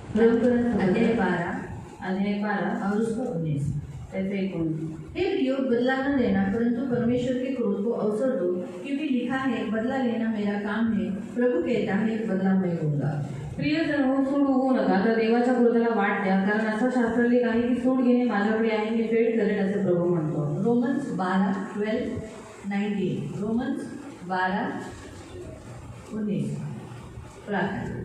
अध्याय 12 और उसका 19 ऐसे 19। हे प्रियो, बदला न लेना, परंतु परमेश्वर के क्रोध को अवसर दो, क्योंकि लिखा है, बदला लेना मेरा काम है, प्रभु कहता है, बदला मैं लूंगा। प्रियजन हो, सूड उगवू नका, तर देवाच्या क्रोधाला वाट द्या, कारण असं शास्त्र लिहिलं आहे की सूड घेणे माझ्याकडे आहे, मी फेड करेन असे प्रभू म्हणतो। रोमन्स 12:12-19 रोमन्स 12:19 प्रार्थना।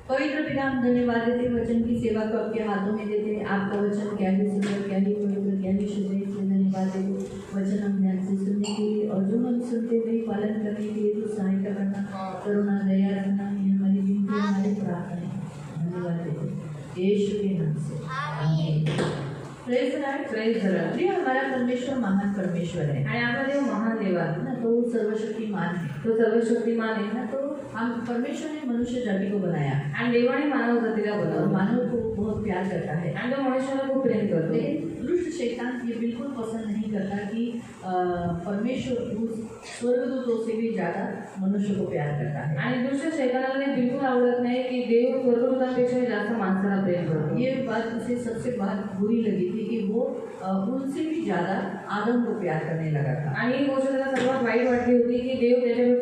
पवित्र पिता, हम धन्यवाद देते वचन की सेवा को आपके हाथों में देते हैं। आपका वचन क्या ही सुंदर, क्या ही पवित्र, क्या ही शुद्ध है, इसलिए धन्यवाद देते। वचन हम ध्यान से सुनने के लिए और जो हम सुनते हुए पालन करने के लिए तो सहायता करना, करुणा दया रखना, ये हमारी विनती, हमारी प्रार्थना है। धन्यवाद देते यीशु के नाम से, आमीन। Praise the Lord. प्रिय, हमारा परमेश्वर महान परमेश्वर है आणि आपला देव महान देव आहे ना, तो सर्वशक्तिमान है, तो सर्वशक्तिमान आहे ना। तो हम परमेश्वर ने मनुष्य जाति को बनाया आणि देवाने मानव जातीला और बनवलं मानव को बहुत प्यार करता है, आणि तो मनुष्याला खूप प्रेम करतो। लेकिन दुष्ट शैतान ये बिल्कुल पसंद नहीं करता कि परमेश्वर उस स्वर्गदूतों से भी ज़्यादा मनुष्य को प्यार करता है। आणि दुष्ट शैतानाला हे बिलकुल आवडत नाही की देव स्वर्गदूतांपेक्षा जास्त माणसाला प्रेम करतो। ये बात उसे सबसे बात बुरी लगी थी कि वो उनसे भी ज़्यादा आदम को प्यार करने लगा था। आणि ही गोष्ट त्याला सर्वात वाईट वाटली होती की देव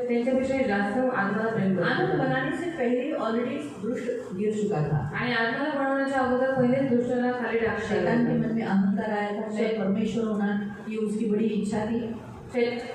त्यांच्यापेक्षा जास्त आत्माला प्रेम करतो। आदम बनाने से पहले ऑलरेडी दुष्ट गिर चुका था आणि आत्माला बनवण्याच्या अगोदर पहिलेच दुष्टाला खाली टाकलं। शैतान के मन में अहंकार आया था, मैं परमेश्वर होना ये उसकी बड़ी इच्छा थी।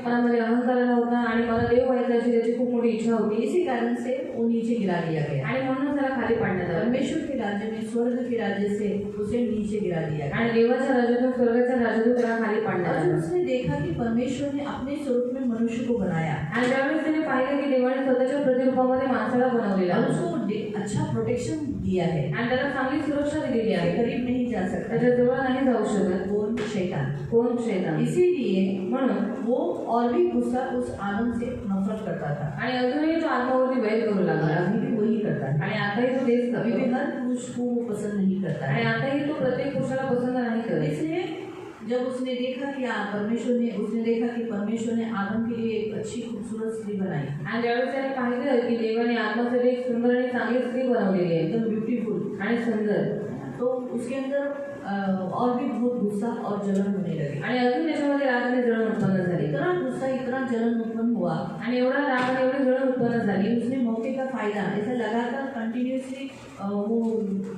मनामध्ये अहंकार आला होता आणि मला देव व्हायचा अशी त्याची खूप मोठी इच्छा होती। इसी कारण से वो नीचे गिरा दिया गया आणि म्हणून त्याला खाली पाडण्यात आलं। परमेश्वर के राज्य में, स्वर्ग के राज्य से उसे नीचे गिरा दिया गया आणि देवाच्या राज्यातून स्वर्गाच्या राज्यातून त्याला खाली पाडण्यात और आलं। उसने देखा कि परमेश्वर ने अपने स्वरूप में मनुष्य को बनाया आणि त्यावेळेस त्याने पाहिलं की देवाने स्वतःच्या प्रतिरूपामध्ये माणसाला बनवलेला और आहे उसको अच्छा प्रोटेक्शन दिया है, आणि त्याला चांगली सुरक्षा दिलेली आहे। करीब नहीं जा सकता, त्याच्या जवळ नाही जाऊ शकत कौन? शैतान। कोण? शैतान। इसीलिए म्हणून वो और भी गुस्सा उस आदम से नफरत करता था आणि अजूनही तो आत्मावरती वैर करू और लागला अभी भी वही करता है। आणि आताही तो तेच अभी भी करतो हर पुरुष को वो पसंद नहीं करता आणि है। आताही तो प्रत्येक पुरुषाला पसंत नाही करत। इसलिए जब उसने देखा कि परमेश्वर ने आदम के लिए एक अच्छी खूबसूरत स्त्री बनाई, आणि ज्यावेळेस त्याने पाहिलं की देवाने आत्मासाठी एक सुंदर आणि चांगली स्त्री बनवलेली आहे एकदम ब्यूटीफुल आणि सुंदर, तो उसके अंदर और भी बहुत गुस्सा और जलन होने लगे। आणि अजून त्याच्यामध्ये राग आणि जळण उत्पन्न झाली इतना गुस्सा, इतना जलन उत्पन्न हुआ आणि एवढा राग आणि एवढी जळण उत्पन्न झाली। उसने मौके का फायदा ऐसा लगातार कंटिन्यूसली वो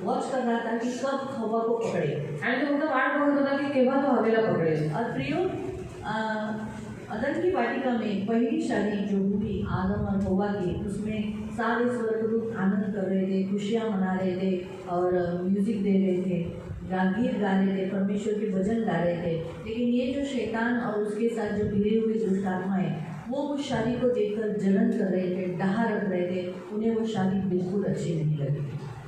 वॉच कर रहा था कि कब हवा को पकड़े आणि तो फक्त वाट बघत होता की केव्हा तो हवेला पकडेल। और प्रियो, अदन की वाटिका में पहली शादी जो हुई आदम और हवा की, उसमें सारे स्वर्गदूत आनंद कर रहे थे, खुशियाँ मना रहे थे और म्यूजिक दे रहे थे, गीत गा रहे थे, परमेश्वर के भजन गा रहे थे। लेकिन ये जो शैतान और उसके साथ जो भिड़े हुए दुष्ट आत्माएं, वो उस शादी को देखकर जलन कर रहे थे, डहा रख रहे थे, उन्हें वो शादी बिल्कुल अच्छी नहीं लगी।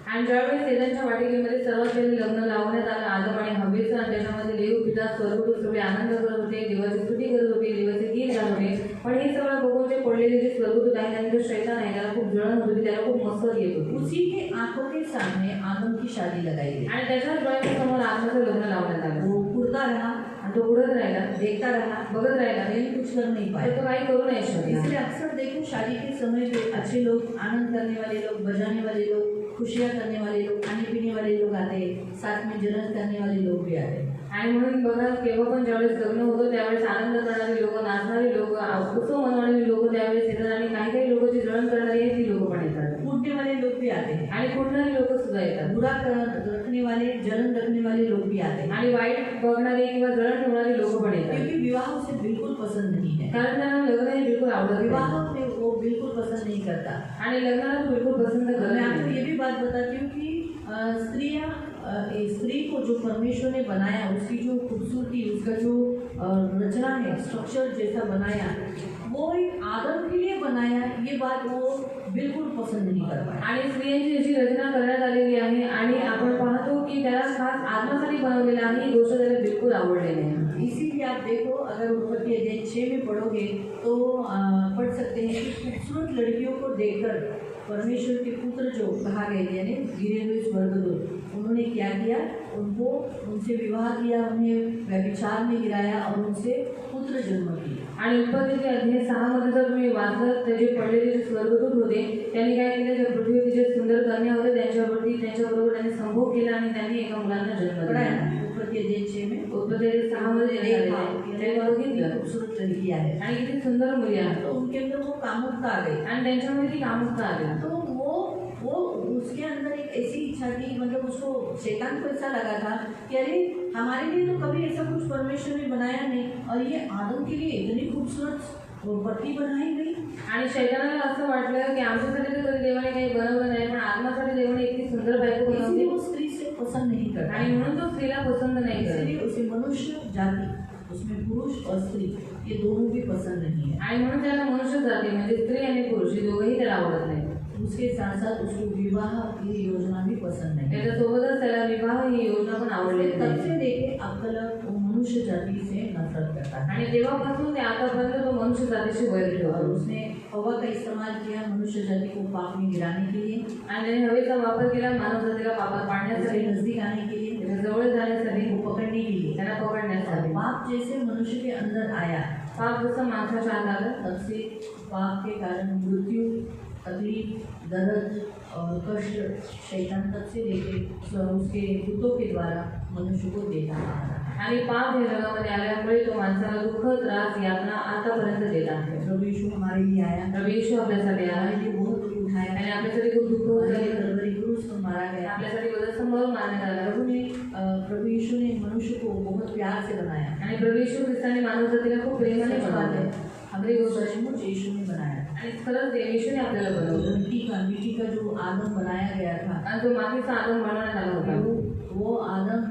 आणि ज्यावेळेस शैतानच्या वाटिकेमध्ये सर्वात पहिले लग्न लावण्यात आलं आदम आणि हवेचं, आणि त्याच्यामध्ये देव पिता स्वर्गदूत सगळे आनंद करत होते, देवाची स्तुती करत होते, देवाचे गीत गात होते। पण हे सगळं बघून जे पडलेले जे स्वर्गदूत आहेत आणि जो शैतान आहे त्याला खूप जळण होत होती, त्याला खूप मस्तर येत होती। उसी के आंखों के सामने आदम की शादी लगाई गई आणि त्याच्याच डोळ्यासमोर आदमाचं लग्न लावण्यात आलं। वो उड़ता रहा, आणि तो उडत राहिला, देखता रहा, बघत राहिला, लेकिन कुछ कर नहीं तर पाया। तो काही करू नाही शकला। इसलिए अक्सर देखो शादी के समय पे अच्छे लोग, आनंद करने वाले लोग, बजाने वाले लोग, खुशियाँ करने वाले लोग, खाने पीने वाले लोग आते हैं, साथ में जलन करने वाले लोग भी आते हैं। आणि म्हणून बघा, केव्हा पण ज्यावेळेस लग्न होतं त्यावेळेस आनंद करणारे लोक, नाचणारे लोक, उत्सव मनवणारे लोक त्यावेळेस येतात आणि काही काही लोक जे जळण करणारी आहेत ती लोक पण येतात, कूटने वाले लोग भी आते हैं आणि कुठणारे लोक सुद्धा येतात, बुरा रखने वाले, जलन रखने वाले लोग भी आते हैं, आणि वाईट बघणारे किंवा जळण ठेवणारे लोक पण येतात। क्योंकि विवाह उसे बिल्कुल पसंद नहीं है। कारण त्यांना लग्न हे बिलकुल आवडत नाही, विवाह में वो बिल्कुल पसंद नहीं करता। आणि लग्नाला तो बिलकुल पसंत करत मैं आपको नाही। ये भी बात बताती हूँ कि स्त्री को जो परमेश्वर ने बनाया, उसकी जो खूबसूरती, उसका जो रचना है, स्ट्रक्चर जैसा बनाया, वो एक आदम के लिए बनाया, ये बात वो बिल्कुल पसंद नहीं कर पाए। आणि स्त्रियांची जी रचना करण्यात आलेली आहे आणि आपण पाहतो की त्याला खास आत्मासाठी बनवलेलं आहे, ही गोष्ट त्याला बिलकुल आवडलेली आहे। इसीलिए आप देखो, अगर उत्पत्ति अध्याय 6 में पढ़ोगे तो पढ़ सकते हैं कि खूबसूरत लड़कियों को देखकर परमेश्वर के पुत्र जो कहा गए यानी गिरे हुए स्वर्गदूत, उन्होंने क्या किया, उनको उनसे विवाह किया, उन्हें व्यभिचार में गिराया और उनसे पुत्र जन्म दिए। आणि उत्पत्तीचे अध्याय 6 मध्ये जर तुम्ही वाचलात तर जे पडलेले जे स्वर्गदूत होते त्यांनी काय केलं, ज्या पृथ्वीवरती जे सुंदर कन्या होते त्यांच्याबरोबर त्यांनी संभोग केला आणि त्यांनी एका मुलांना जन्म पढ़ा है दिला। ना उत्पत्ति अध्याय 6 में, उत्पत्ती अध्याय 6 मध्ये देखा त्यांनी बघितलं खूबसूरत लड़की है आणि किती सुंदर मुली आहेत तो उनके अंदर वो कामुकता आ गई। आणि त्यांच्यामध्ये ती कामुकता आली। तो वो उसके अंदर एक ऐसी इच्छा थी, मतलब उसको शैतान को ऐसा लगा था कि अरे हमारे लिए तो कभी ऐसा कुछ परमेश्वर ने बनाया नहीं, और ये आदम के लिए इतनी खूबसूरत पत्नी बनाई गई। आणि शैतानाला असं वाटलं की आमच्यासाठी तर कधी देवाने काही बनवलं नाही, पण आत्मासाठी देवाने इतकी सुंदर बायको इसलिए बनवली वो स्त्री से पसंद नहीं करता, आणि म्हणून तो स्त्रीला पसंत नाही करत। इसलिए उसे मनुष्य जाति, उसमें पुरुष और स्त्री ये दोनों भी पसंद नहीं है। आणि म्हणून त्याला मनुष्य जाती म्हणजे स्त्री आणि पुरुष हे दोघंही त्याला आवडत नाही। उसके साथ साथ उसको विवाह की योजना भी पसंद नहीं है। त्याच्यासोबतच त्याला विवाह ही योजना पण आवडलेली तब नाही। से लेके अब तक वो मनुष्य जाति से नफरत करता है आणि तेव्हापासून ते आतापर्यंत तो मनुष्य जातीशी वैर और ठेवतो उसने हवा का इस्तेमाल किया मनुष्य जाति को पाप में गिराने के लिए, आणि त्याने हवेचा वापर केला मानव जातीला पापात उसके पाडण्यासाठी, नजदीक आने के लिए, त्याच्या जवळ जाण्यासाठी, वो पकड़ने के लिए। त्यांना पकडण्यासाठी। पाप जैसे मनुष्य के अंदर आया, पाप जसं माणसाच्या आत आलं तब से पाप के कारण मृत्यु, तकलीफ, दर्द और कष्ट शैतान तब से लेके उसके दूतों के द्वारा मनुष्य को देता आ रहा है। आणि पाप हे जगामध्ये आल्यामुळे तो माणसाला दुःख, त्रास, यातना आतापर्यंत देत आहे। प्रभु यीशु हमारे लिए आया, प्रभु येशू आपल्यासाठी आला हमारे लिए बहुत दुख उठाया, आणि आपल्यासाठी खूप दुःख हमारे झाले, लिए कलवरी क्रूस पर मारा गया। आपल्यासाठी वधस्तंभावर मारण्यात आला। प्रभु यीशु ने मनुष्य को बहुत प्यार से बनाया, आणि प्रभु येशू ख्रिस्ताने मानव जातीला खूप प्रेमाने बनवले। हमारे को सचमुच यीशु ने बनाया। आणि खरंच येशूने आपल्याला बनवलं मिट्टी का जो आदम बनाया गया था, आणि तो मातीचा आदम बनवण्यात आला होता। वो आदम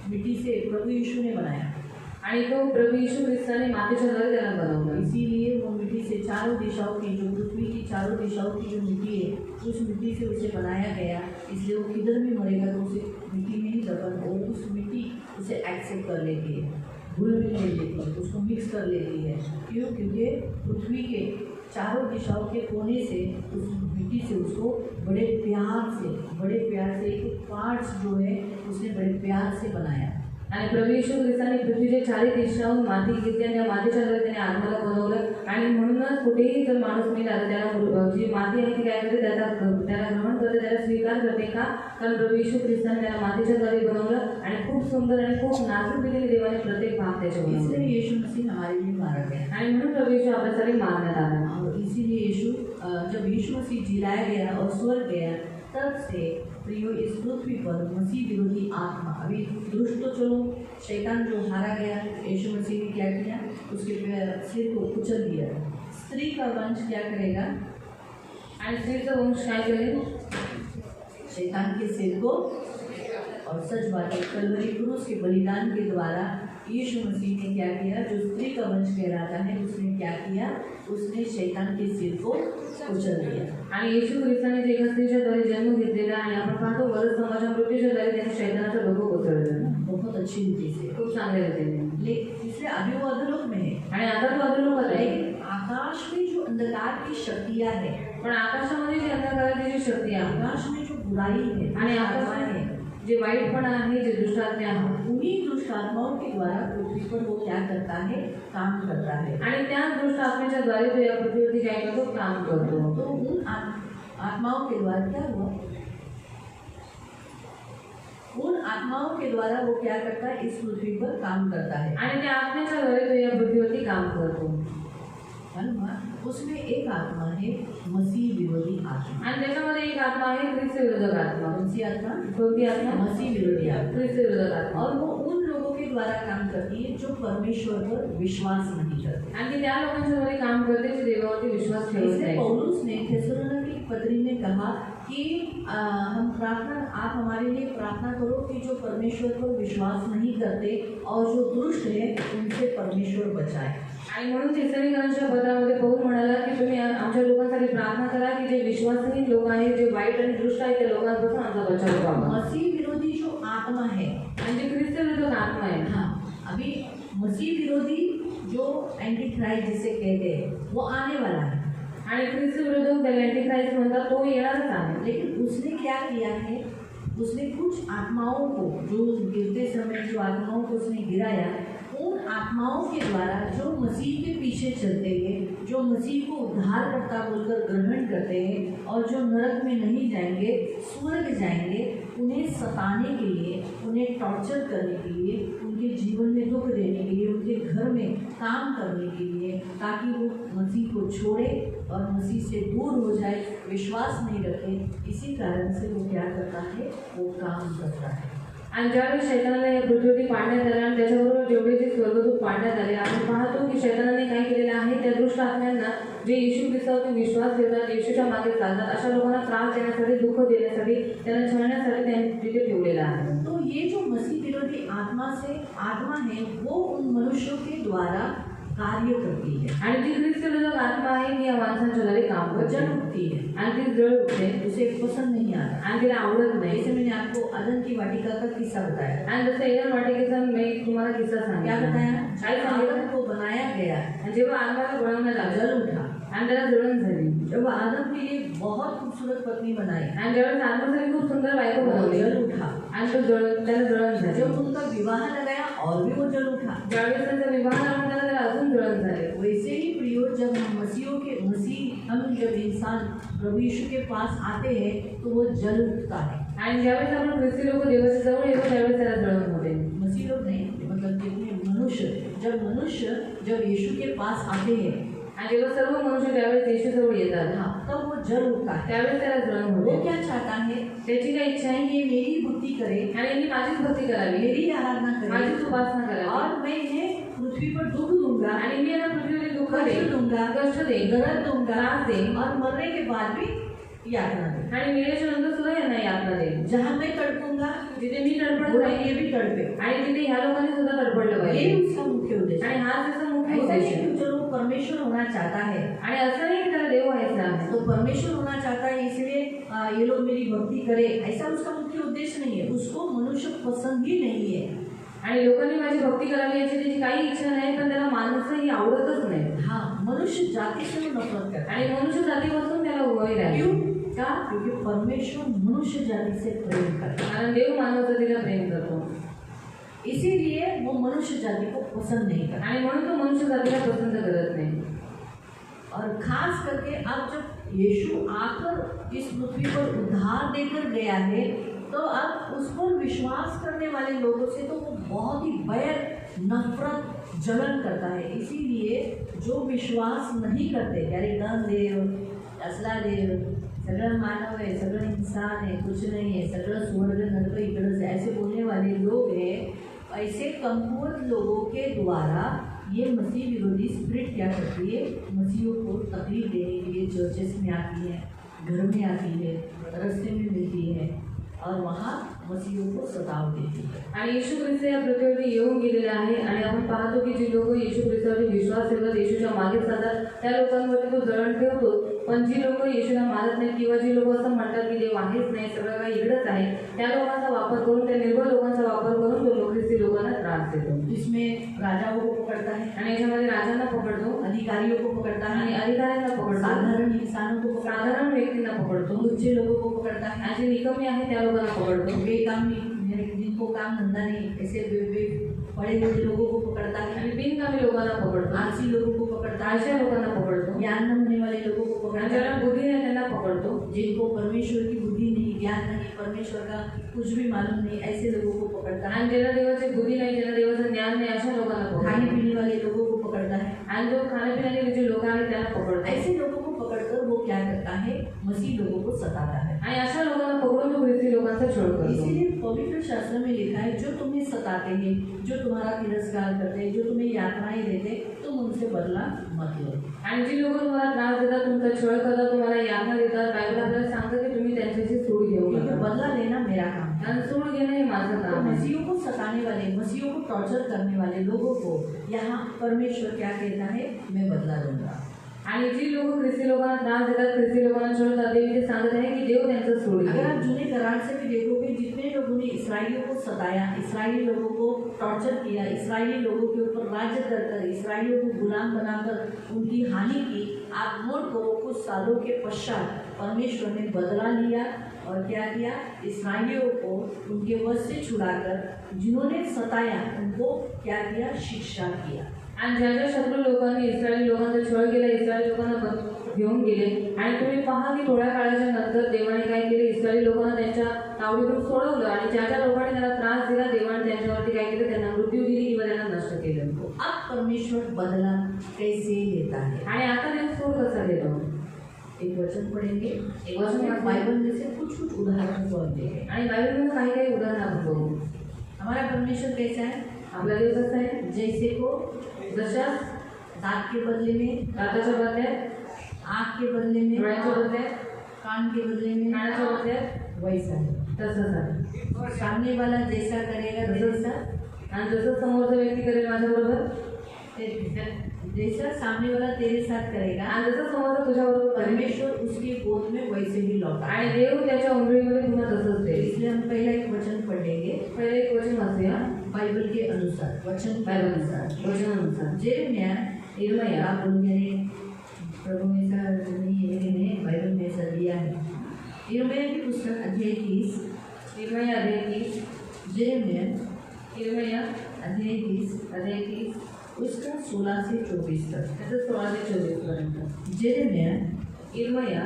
मिट्टी से प्रभु यीशु ने बनाया, आणि तो प्रभु येशू ख्रिस्ताने मातीच्या द्वारे त्याला बनवलं। इसीलिए वो मिट्टी से चारों दिशाओं की, जो पृथ्वी की चारों दिशाओं की जो मिट्टी है, उस मिट्टी से उसे बनाया गया। इसलिए वो किधर भी मरेगा तो उसे मिट्टी में ही दफन, और उस मिट्टी उसे एक्सेप्ट कर लेती है, घुल मिल ले लेती है, उसको मिक्स कर लेती है। क्यों? क्योंकि पृथ्वी के चारों दिशाओं के कोने से उस मिट्टी से उसको बड़े प्यार से एक पार्ट्स जो है उसने बड़े प्यार से बनाया। आणि प्रभु येशू ख्रिस्ताने पृथ्वीच्या चारी दिशाहून माती घेतली आणि त्या मातीच्या द्वारे त्याने आत्म्याला बनवलं। आणि म्हणूनच कुठेही जर माणूस मेला तर त्याला जी माती आहे ती काय करते, त्याला ग्रहण करते, त्याला स्वीकार करते। का? कारण प्रभु येशू ख्रिस्ताने त्याला मातीच्या द्वारे बनवलं आणि खूप सुंदर आणि खूप नाजूक रीतीने देवाने प्रत्येक भाग त्याचे बनवले। इसलिए यीशु मसीह हमारे लिए मारा गया, आणि म्हणून प्रभु येशू आपल्यासाठी मारण्यात आला। और इसीलिए जब यीशु मसीह जिलाया गया और स्वर्ग गया, तब से प्रियो इस पृथ्वी पर मसीह विरोधी आत्मा, अभी दुष्ट तो चलो शैतान जो हारा गया, यीशु मसीह ने क्या किया, उसके सिर को कुचल दिया। स्त्री का वंश क्या करेगा? आणि स्त्रीचं वंश काय करेल? शैतान के सिर को, और सच बात है कलवरी क्रूस के बलिदान के द्वारा यीशु मसीह ने क्या किया, जो स्त्री का वंश कहलाता है उसने क्या किया, उसने शैतान के सिर को कुचल दिया। आणि येशू ख्रिस्ताने जे एका स्त्रीच्या द्वारे जन्म घेतलेला आणि आपण पाहतो वधस्तंभाच्या मृत्यूच्या द्वारे त्याने शैतानाचं डोकं कोसळलं बहुत अच्छी रीति से, खूप चांगल्या रीतीने। इसलिए अभी वो अधोलोक में है, आणि आता तो अधोलोकात आहे। लेकिन आकाश में जो अंधकार की शक्तियाँ है, पण आकाशामध्ये जी अंधकाराची जी शक्ती आहे आकाश में जो बुराई है आणि आत्मा है, जे वाईटपणा आहे, जे दुष्टात्म्या आहे, उन्हीं दुष्ट आत्माओं के द्वारा पृथ्वी पर वो क्या करता है, काम करता है। आणि त्याच दुष्ट आत्म्याच्या द्वारे तो या पृथ्वीवरती काय करतो, काम करतो। तो उन आत्माओं के द्वारा क्या हुआ, उन आत्माओं के द्वारा वो क्या करता है, इस पृथ्वी पर काम करता है। आणि त्या आत्म्याच्या द्वारे तो या पृथ्वीवरती काम करतो। उसमें एक आत्मा है मसीह विरोधी आत्मा, आणि त्याच्यामध्ये एक आत्मा आहे ख्रिस्त विरोधक आत्मा। कौन सी आत्मा? कोणती आत्मा? मसीह विरोधी आत्मा। ख्रिस्त विरोधक आत्मा। और वो उन लोगों के द्वारा काम करती है जो परमेश्वर पर विश्वास नहीं करते। आणि ती त्या लोकांच्या द्वारे काम करते जे देवावरती विश्वास ठेवत इसलिए नाही। पौलुस ने थेसलोनिकी पत्री में कहा कि आप हमारे लिए प्रार्थना करो कि जो परमेश्वर पर विश्वास नहीं करते और जो दुष्ट है उनसे परमेश्वर बचाए। आणि म्हणून थेसलोनिकरांच्या पत्रामध्ये पौल म्हणाला की तुम्ही आमच्या लोकांसाठी प्रार्थना करा की जे विश्वासहीन लोक आहेत, जे वाईट आणि दुष्ट आहेत त्या लोकांपासून आमचा बचाव व्हावा। मसीह विरोधी जो आत्मा है, म्हणजे ख्रिस्त विरोधक आत्मा आहे। हाँ, अभी मसीह विरोधी जो एंटी क्राइस्ट जिसे कहते हैं वो आने वाला है। आणि ख्रिस्त विरोधक ज्याला अँटिक्राइस्ट म्हणतात तो येणारच आहे. लेकिन उसने क्या किया है, उसने कुछ आत्माओं को, जो गिरते समय जो आत्माओं को उसने गिराया, उन आत्माओं के द्वारा जो मसीह के पीछे चलते हैं, जो मसीह को उद्धारकर्ता बोलकर ग्रहण करते हैं और जो नरक में नहीं जाएंगे, स्वर्ग जाएंगे, उन्हें सताने के लिए, उन्हें टॉर्चर करने के लिए, उनके जीवन में दुख देने के लिए, उनके घर में काम करने के लिए, ताकि वो मसीह को छोड़े और मसीह से दूर हो जाए, विश्वास नहीं रखे, इसी कारण से वो क्या करता है, वो काम करता है. आणि ज्यावेळी शैतानाला या पृथ्वीवरती पाडण्यात आले आणि त्याच्याबरोबर जेवढे जे स्वर्गदूत पाडण्यात आले, आपण पाहतो की शैतानाने काय केलेलं आहे, त्या दुष्ट आत्म्यांना जे येशू ख्रिस्तावरती विश्वास ठेवतात, येशूच्या मागे चालतात, अशा लोकांना त्रास देण्यासाठी, दुःख देण्यासाठी, त्यांना छळण्यासाठी त्यांनी तिथे ठेवलेलं आहे. तो ये जो मसीह विरोधी आत्मा है, वो उन मनुष्यों के द्वारा कार्य करती है आणि ती ख्रिस्त विरोधक आत्मा आहे, ती या माणसांच्या द्वारे काम करते, जल उठती है, आणि ती जळ उठते, उसे पसंद नहीं आता, आणि तिला आवडत नाही. जैसे मैंने आपको अदन की वाटिका का किस्सा बताया. आणि जसं एडन वाटिकेचा मी तुम्हाला किस्सा क्या सांगितला. बताया? काय सांगितलं? आदम को बनाया गया, आणि जेव्हा आदमाला बनवण्यात आलं, जल उठा. आणि त्याला जळण झाली. जब आदम के लिए बहुत खूबसूरत पत्नी बनाई, आणि ज्यावेळेस आदमासाठी खूप सुंदर बायको बनवली, जल उठा. आणि तो त्याला जळण झाली. जब उनका विवाह लगाया और भी वो जल उठा. ज्यावेळेस त्यांचा विवाह लावून त्याला अजून जळण झाले. वैसे ही प्रियो, जब हम जब इंसान प्रभु यीशु के पास आते हैं तो वो जल उठता है. आणि ज्यावेळेस आपण ख्रिस्ती लोक देवाच्या जवळ येतो त्यावेळेस त्याला जळण होते. मसीह लोग नहीं, मतलब जितने मनुष्य जब यीशु के पास आते हैं, आणि जेव्हा सर्व मनुष्य त्यावेळेस येशू जवळ येतात, हाँ, तब वो जल उठता है. त्यावेळेस त्याला जळण वो होते. क्या चाहता है, त्याची काय इच्छा आहे ये मेरी भक्ति करे, आणि यांनी माझीच भक्ती करावी, मेरी आराधना करे, माझीच उपासना करावी, और मैं इन्हें पृथ्वी पर दुख दूंगा, आणि मी यांना पृथ्वीवर दुःख कष्ट देईन, दूंगा, कष्ट देईन, दर्द दूंगा, त्रास देईन, और मरने के बाद भी यातना दें. आणि मेल्याच्या नंतर सुद्धा यांना यातना देईन. जहाँ मैं तड़पूंगा, जिथे मी तडपडत वो नाही, ये भी तड़पे. आणि तिथे ह्या लोकांनी सुद्धा तडपडलं ये पाहिजे. उसका मुख्य उद्देश्य आणि है. हाच त्याचा मुख्य ऐसा उद्देश नहीं आहे. कि जो लोग परमेश्वर होना चाहता है, आणि असं नाही की त्याला देव व्हायचं आहे, तो परमेश्वर होना चाहता है इसलिए ये लोग मेरी भक्ती करे, ऐसा उसका मुख्य उद्देश्य नहीं है. उसको मनुष्य पसंद ही नहीं है. आणि लोकांनी माझी भक्ती करावी याची त्याची काही इच्छा नाही, पण त्याला माणसं ही आवडतच नाही. हाँ, मनुष्य जाति से वो नफरत करता है. आणि मनुष्य जातीपासून त्याला वैर आहे. क्यों? क्या? क्योंकि परमेश्वर मनुष्य जाति से प्रेम करता है, कारण देव मानव जातीला प्रेम करतो, इसीलिए वो मनुष्य जाति को पसंद नहीं करता. आणि म्हणून तो मनुष्य जातीला पसंत करत नाही. और खास करके अब जब यीशु आकर इस पृथ्वी पर उद्धार देकर गया है, तो अब उस पर विश्वास करने वाले लोगों से तो वो बहुत ही बैर, नफरत, जलन करता है. इसीलिए जो विश्वास नहीं करते, यानी धन देव, असला देव, सगळं मानव है, सगळं इंसान है, कुछ नहीं है, सगळं स्वर्ग नरक इकडं से, ऐसे बोलने वाले लोग हैं, ऐसे कमकुवत लोगों के द्वारा ये मसीह विरोधी स्पिरिट क्या करती है, मसीहों को तकलीफ देने के लिए चर्चेस में आती है, घर में आती है, रास्ते में मिलती है और वहाँ मसीहों को सताव देती है. आणि येशू ख्रिस्त या पृथ्वीवरती येऊन गेलेले आहे. आणि आपण पाहतो की जी लोक येशू ख्रिस्तावरती विश्वास ठेवतात, येशूच्या मागे चालतात, त्या लोकांवरती तो जळण ठेवतो. पण जी लोक येशूला मानत नाही किंवा जी लोक असं म्हणतात की देव आहेच नाही, सगळं काही इकडंच आहे, त्या लोकांचा वापर करून, त्या निर्बळ लोकांचा वापर करून तो ख्रिस्ती लोकांना त्रास देतो. इसमें राजाओं को पकड़ता है, आणि याच्यामध्ये राजांना पकडतो, अधिकारियों को पकड़ता आणि है, अधिकाऱ्यांना पकडतो, साधारण इंसानों को पकड़ता है, साधारण व्यक्तींना पकडतो, लुच्चे लोगों को पकड़ता है, आणि जे निकमी आहे त्या लोकांना पकडतो, बेकाम, जिनको काम धंधा नहीं, ऐसे पढ़े हुए लोगों को पकड़ता है, आणि बिनकामी लोकांना पकडतो, आलसी लोगों को पकड़ता है, अशा लोकांना पकडतो, ज्ञान न होने वाले लोगों को आणि पकड़ता ज्याला है, बुद्धी नाही त्यांना पकडतो, जिनको परमेश्वर की बुद्धि नहीं, ज्ञान नहीं, परमेश्वर का कुछ भी मालूम नहीं, ऐसे लोगों को पकड़ता है, आणि ज्याला देवाची बुद्धी नाही, ज्याला देवाचं ज्ञान नाही, अशा लोकांना खाने पकडतो, पीने वाले लोगों को पकड़ता है. आणि जो खाण्यापिण्याचे जे लोक आहेत त्यांना पकडतो, ऐसे लोगों को पकड़कर वो क्या करता है, मसीह लोगों को सताता है. आणि अशा लोकांना पकडून तो ख्रिस्ती लोकांचा छळ करतो. इसीलिए पवित्र शास्त्र में लिखा है, जो तुम्हें सताते हैं, जो तुम्हारा तिरस्कार करते हैं, जो तुम्हें यातनाएं देते, तुम उनसे बदला मत लो. आणि जी लोक तुम्हाला त्रास देतात, तुमचा छळ करतात, तुम्हाला यातना देतात, बायबल आपल्याला सांगतं की तुम्ही त्यांच्याशी सूड घेऊ क्योंकि नका. बदला लेना मेरा काम है. आणि सूड घेणं हे माझं तो काम आहे. मसीहों को सताने वाले, मसीहों को टॉर्चर करने वाले लोगों को यहाँ परमेश्वर क्या कहता है, मैं बदला लूंगा. आणि जी लोक ख्रिस्ती लोकांना त्रास देतात, ख्रिस्ती लोकांना छळतात, देव इथे सांगत आहे की देव त्यांचं सूड अगर घेईल. आप जूने करार से भी देखोगे, जितने लोगों ने इस्राएलियों को सताया, इस्राएली लोगों को टॉर्चर किया, इस्राएली लोगों के ऊपर राज्य कर कर, इस्राएलियों को गुलाम बनाकर उनकी हानि की, आप नोट करो, कुछ सालों के पश्चात परमेश्वर ने बदला लिया और क्या किया, इस्राएलियों को उनके वश से छुड़ाकर जिन्होंने सताया उनको क्या किया, शिक्षा किया। आणि ज्या ज्या शत्रू लोकांनी इस्रायली लोकांचा छळ केला, इस्रायली लोकांना घेऊन गेले आणि तुम्ही पहा की थोड्या काळाच्या नंतर देवाने काय केले, इस्रायली लोकांना त्यांच्या तावडीतून सोडवलं आणि ज्या ज्या लोकांनी त्यांना त्रास दिला देवाने त्यांच्यावरती काय केलं, त्यांना मृत्यू दिली किंवा त्यांना नष्ट केलं। अब परमेश्वर बदला कैसे लेता है आणि आता देव सूर कसा देतो, एक वचन पढ़ेंगे, एक वचन बाइबल में से कुछ कुछ उदाहरण को हम देखेंगे। आणि बायबलमध्ये काही काही उदाहरण आपण बघू। हमारा परमेश्वर कैसा है, आपला देव कसा आहे, जैसे को जशा दांत के बदले में, दाताच्या बदल्यात, आँख के बदले में, डोळ्याच्या बदल्यात, कान के बदले में, कानाच्या बदल्यात वैसा है। तसंच आहे। और सामने वाला जैसा करेगा जैसा, आणि जसं समोरचा व्यक्ती करेल माझ्याबरोबर, जैसा सामने वाला तेरे साथ करेगा, आणि जसं समोरचा तुझ्याबरोबर करेल, परमेश्वर उसकी गोद में वैसे ही लौटा। आणि देव त्याच्या उंबरीमध्ये पुन्हा तसंच देईल। इसलिए हम पहला एक वचन पढ़ लेंगे, पहिले एक वचन वाचूया बाइबल के अनुसार, वचन के बायबल अनुसार। वचनानुसार। जेरेमिया, यिर्मया, आप लोग ने प्रभु में ऐसा नहीं है, मैंने बाइबल में ऐसा दिया है। यिर्मया की पुस्तक अध्याय 30, यिर्मया अध्याय 30, जेरेमिया यिर्मया अध्याय 30 अध्याय 30 उसका 16 से 24 तक। त्याचं 16 ते 24 पर्यंत। जेरेमिया यिर्मया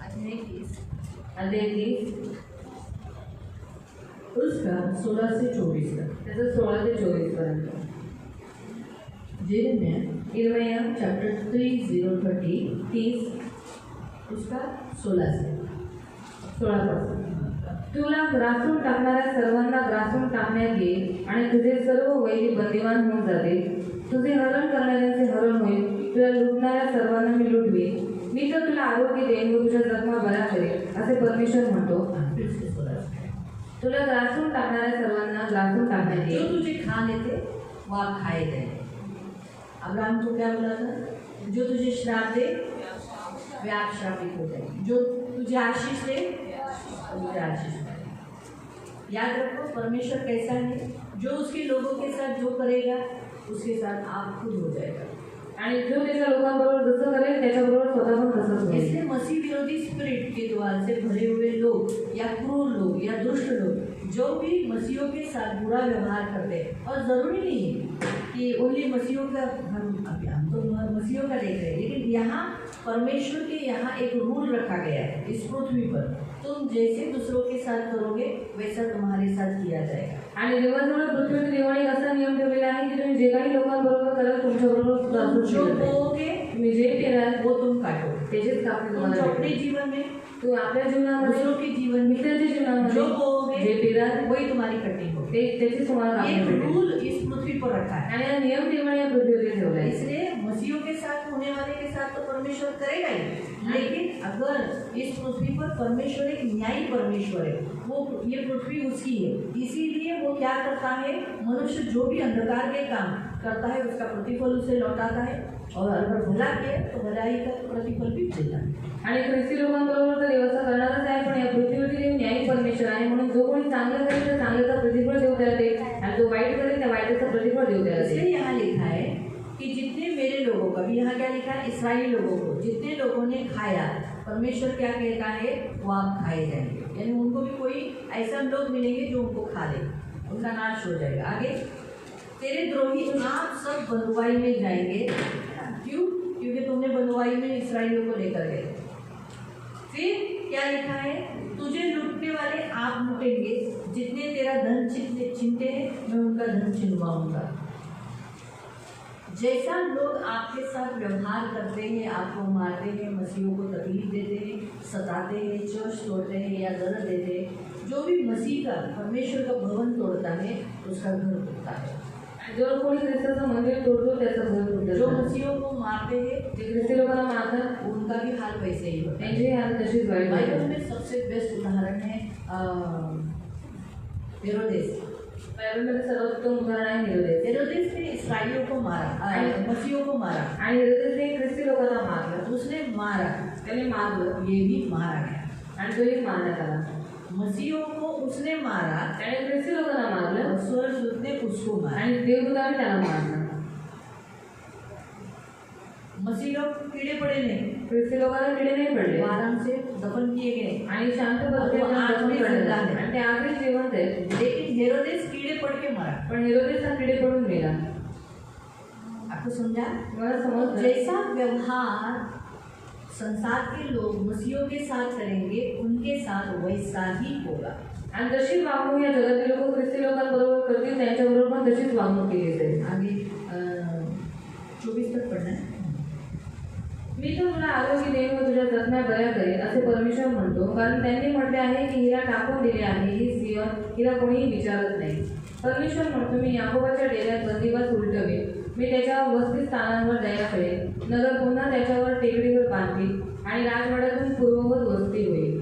अध्याय 30 अध्याय 30 उसका 16 से 24 तक। त्याचं 16 ते 24 पर्यंत। जेरेमिया यिर्मया चैप्टर 30 उसका 16 से 16 पासून। तुला ग्रासून टाकणाऱ्या सर्वांना ग्रासून टाकण्यात येईल आणि तुझे सर्व वैरी बंदिवान होऊन जातील। तुझे हरण करणाऱ्यांचे हरण होईल, तुला लुटणाऱ्या सर्वांना मी लुटवीन। मी तर तुला आरोग्य देईन व तुझ्या जखमा बरा करेन, असे परमेश्वर म्हणतो। फिर से 16 से। तुला ग्रासून टाकणाऱ्या सर्वांना ग्रासून टाकण्यात जो येईल। तुझे खा लेते वो आप खाए गए। अब्राहम को क्या बोला था, जो तुझे श्राप दे वे आप श्रापित हो जाएंगे, जो तुझे आशीष दे तुझे आशीष मिलेगी। याद रखो परमेश्वर कैसा है, जो उसके लोगों के साथ जो करेगा उसके साथ आप खुद हो जाएगा। आणि जो त्याच्या लोकांबरोबर जसं करेल त्याच्याबरोबर स्वतः पण तसंच होईल। इसलिए मसीह विरोधी स्पिरिट के द्वार से भरे हुए लोग या क्रूर लोग या दुष्ट लोग जो भी मसीहों के साथ बुरा व्यवहार करते हैं, और ज़रूरी नहीं है कि ओनली मसीहों का, हम तो मसीहों का देख रहे हैं, लेकिन यहाँ परमेश्वर के यहाँ एक रूल रखा गया है इस पृथ्वी पर, तुम जैसे दूसरों के साथ करोगे वैसा तुम्हारे साथ किया जाएगा। आणि देवाजवळ पृथ्वीवर देवाने असा नियम ठेवलेला आहे की तुम्ही जे काही लोकांबरोबर कराल तुमच्याबरोबर सुद्धा असंच जो केलं जाईल। बोओगे तुम्ही जे पेराल वो तुम काटो। त्याचीच कापणी तुम तुम्हाला जो अपने भेटेल। जीवन में, तू आपल्या जीवनामध्ये, दूसरों के जीवन में इतरांच्या जीवनामध्ये जो बोओगे जे पेराल वही तुम्हारी कटिंग होगी। ते त्याचीच तुम्हाला कापणी ये भेटेल। रूल इस पृथ्वी पर रखा है, आणि हा नियम देवाने या पृथ्वीवरती ठेवला आहे। इसलिए मसीहों के साथ होने वाले के साथ तो परमेश्वर करेगा ही, लेकिन अगर इस पृथ्वी पर परमेश्वर एक न्यायी परमेश्वर है, वो ये पृथ्वी उसकी है, इसीलिए वो क्या करता है, मनुष्य जो भी अंधकार के काम करता है उसका प्रतिफल उसे लौटाता है, और अगर भला किया तो भलाई का प्रतिफल भी देता है। आणि ख्रिस्ती लोकांबरोबर तर देवाचा करणारच आहे, पण या पृथ्वीवरती देव न्यायी परमेश्वर आहे, म्हणून जो कोणी चांगलं करेल तर चांगल्याचं प्रतिफळ देव त्याला देईल आणि जो वाईट करेल त्या वाईटाचं प्रतिफळ देव त्याला देईल। इसलिए यहाँ लिखा है कि जितने मेरे लोगों का, भी यहाँ क्या लिखा है, इस्राएली लोगों को जितने लोगों ने खाया, परमेश्वर क्या कहता है, वो आप खाए जाएंगे, यानी उनको भी कोई ऐसा लोग मिलेंगे जो उनको खा ले, उनका नाश हो जाएगा। आगे, तेरे द्रोही आप सब बंधुआई में जाएंगे। क्यों? क्योंकि तुमने बंधुआई में इस्राएलियों को लेकर गए। फिर क्या लिखा है, तुझे लूटने वाले आप लूटेंगे, जितने तेरा धन छीनते हैं मैं उनका धन छिनवाऊंगा। जैसा लोग आपके साथ व्यवहार करते हैं, आपको मारते हैं, मसीहों को तकलीफ देते हैं, सताते हैं, चर्च तोड़ते हैं या दर्द देते हैं, जो भी मसीह का, परमेश्वर का भवन तोड़ता है उसका घर टूटता है। जो कोणी ख्रिस्ताचं मंदिर तोडतो त्याचं घर तुटतं। जो मसीहों को मारते हैं, जे ख्रिस्ती लोकांना मारतात उनका भी हाल वैसे ही होता है। त्यांची हाल तशीच वाईट बाइबल आहे। में सबसे बेस्ट उदाहरण है हेरोदेस। बायबलमध्ये सर्वोत्तम उदाहरण आहे हेरोदेस। हेरोदेस ने इस्राएलियों को मारा, मसीहों को मारा, आणि हेरोदेसने ख्रिस्ती लोकांना मारलं, उसने मारा, त्याने मारलं, ये भी मारा गया। आणि तोही मारण्यात आला। मसीहों को उसने मारा त्याने ख्रिस्ती लोकांना मारलं और स्वर्गदूत ने उसको मारा। आणि देवदूताने त्याला मारलं। मसीह लोग कीड़े पड़े नहीं, ख्रिस्ती लोकांना किडे नाही पडले वो आराम से दफन किए गए, आणि शांत पद्धतीने वो आज दफन भी करण्यात जिंदा आले है। आणि ते आजही जिवंत आहेत। लेकिन हेरोदेस कीड़े पड़ के मरा। पण हेरोदेस हा किडे पडून गेला। आपको समझा? मला समजलं जैसा व्यवहार संसार के लोग मसीहों के साथ करेंगे उनके साथ वैसा ही होगा। आणि जशी वागणूक या जगातील लोक ख्रिस्ती लोकांबरोबर करतील त्यांच्याबरोबर पण तशीच वागणूक केली जाईल। आगे 24 तक पढ़ना है। मी तर तुला आरोग्य देईन व तुझ्या जखमा बऱ्या करेन असे परमेश्वर म्हणतो, कारण त्यांनी म्हटले आहे की हिला टाकून दिले आहे, ही सियोन हिला कोणीही विचारत नाही। परमेश्वर म्हणतो, मी याकोबाच्या डेऱ्यात बंदिवास उलटवेन, मी त्याच्या वसतिस्थानांवर दया करेन, नगर पुन्हा त्याच्यावर टेकडीवर बांधतील आणि राजवाड्यातून पूर्ववत वस्ती होईल।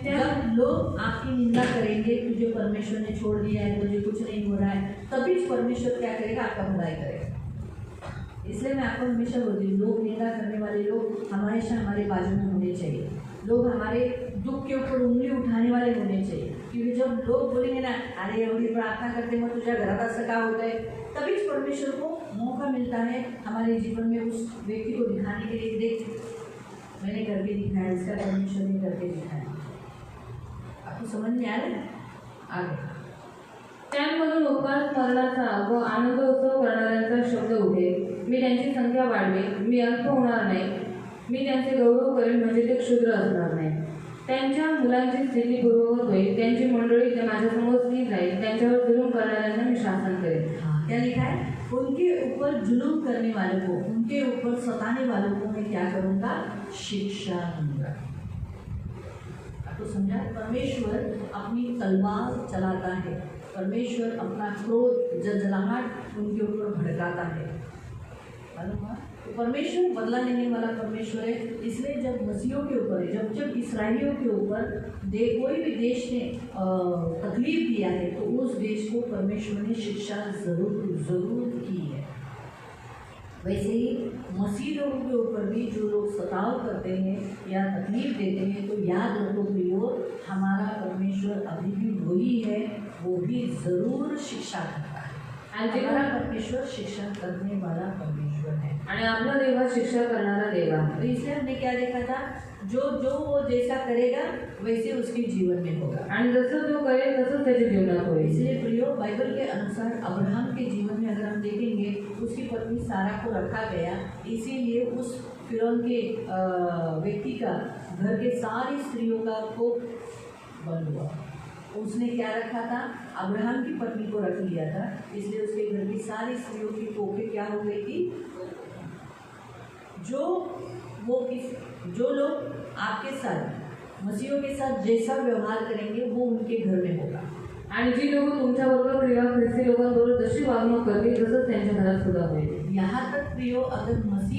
जब लोग आपकी निंदा करेंगे, तुझे परमेश्वर ने छोड़ दिया है, तुझे कुछ नहीं हो रहा है, तभी परमेश्वर क्या करेगा? आपका भलाई करेगा। इसलिए मैं आपको हमेशा बोलती हूँ, लोग निंदा करने वाले लोग हमेशा हमारे बाजू में होने चाहिए। लोग हमारे दुख के ऊपर उंगली उठाने वाले होने चाहिए, क्योंकि जब लोग बोलेंगे ना, अरे एवढी प्रार्थना करते मग तुझ्या घरात असं का होत आहे, तभी परमेश्वर को मौका मिलता है हमारे जीवन में उस व्यक्ति को दिखाने के लिए, देख मैंने करके दिखाया, इसका परमेश्वर ने करके दिखाया। आपको समझ में आ रहा है? आगे त्यांमधून उपकार स्मरणाचा व आनंदोत्सव करणाऱ्यांचा शब्द उठेल, मी त्यांची संख्या वाढवेन, मी अल्प होणार नाही, मी त्यांचे गौरव करेन, म्हणजे ते क्षुद्र असणार नाही। त्यांच्या मुलांची स्थिती पूर्ववत होईल, त्यांची मंडळी ते माझ्यासमोर स्थिर राहील, त्यांच्यावर जुलूम करणाऱ्यांना मी शासन करेन। क्या लिखा है? उनके ऊपर जुलूम करने वालों को, उनके ऊपर सताने वालों को मैं क्या करूँगा? शिक्षा दूंगा। आपको समझा? परमेश्वर अपनी तलवार चलाता है, परमेश्वर अपना क्रोध जलजलाहट उनके ऊपर भड़काता है। मालूम हुआ? तो परमेश्वर बदला लेने वाला परमेश्वर है। इसलिए जब मसीहों के ऊपर, जब इसराइलियों के ऊपर कोई भी देश ने तकलीफ दिया है, तो उस देश को परमेश्वर ने शिक्षा जरूर की है। वैसे ही मसीह लोगों के ऊपर भी जो लोग सताव करते हैं या तकलीफ देते हैं, तो याद रखो प्रियो, हमारा परमेश्वर अभी भी वही है, वो भी ज़रूर शिक्षा करता है। हमारा परमेश्वर शिक्षा करने वाला परमेश्वर है आणि आपला देव हा शिक्षा करणारा देव आहे। तो इसलिए हमने क्या देखा था? जो वो जैसा करेगा वैसे उसके जीवन में होगा, आणि जसं जो करेल तसंच त्याच्या जीवनात होईल। इसलिए प्रियो, बाइबल के अनुसार अब्राहम के जीवन में अगर हम देखेंगे, उसकी पत्नी सारा को रखा गया, इसीलिए उस फिरौन के व्यक्ति का घर के सारी स्त्रियों का कोप बंद हुआ। उसने क्या रखा था? अब्राहम की पत्नी को रख लिया था, इसलिए उसके घर की सारी स्त्रियों की कोखें क्या हो गई थी? जो लोग आपके साथ, मसीहों के साथ जैसा व्यवहार करेंगे वो उनके घर में होगा। आणि जी लोक तुमच्याबरोबर किंवा ख्रिस्ती लोकांबरोबर जशी वागणूक करतील तसंच त्यांच्या घरात सुद्धा होईल। यहाँ तक प्रियो, अगर मसीह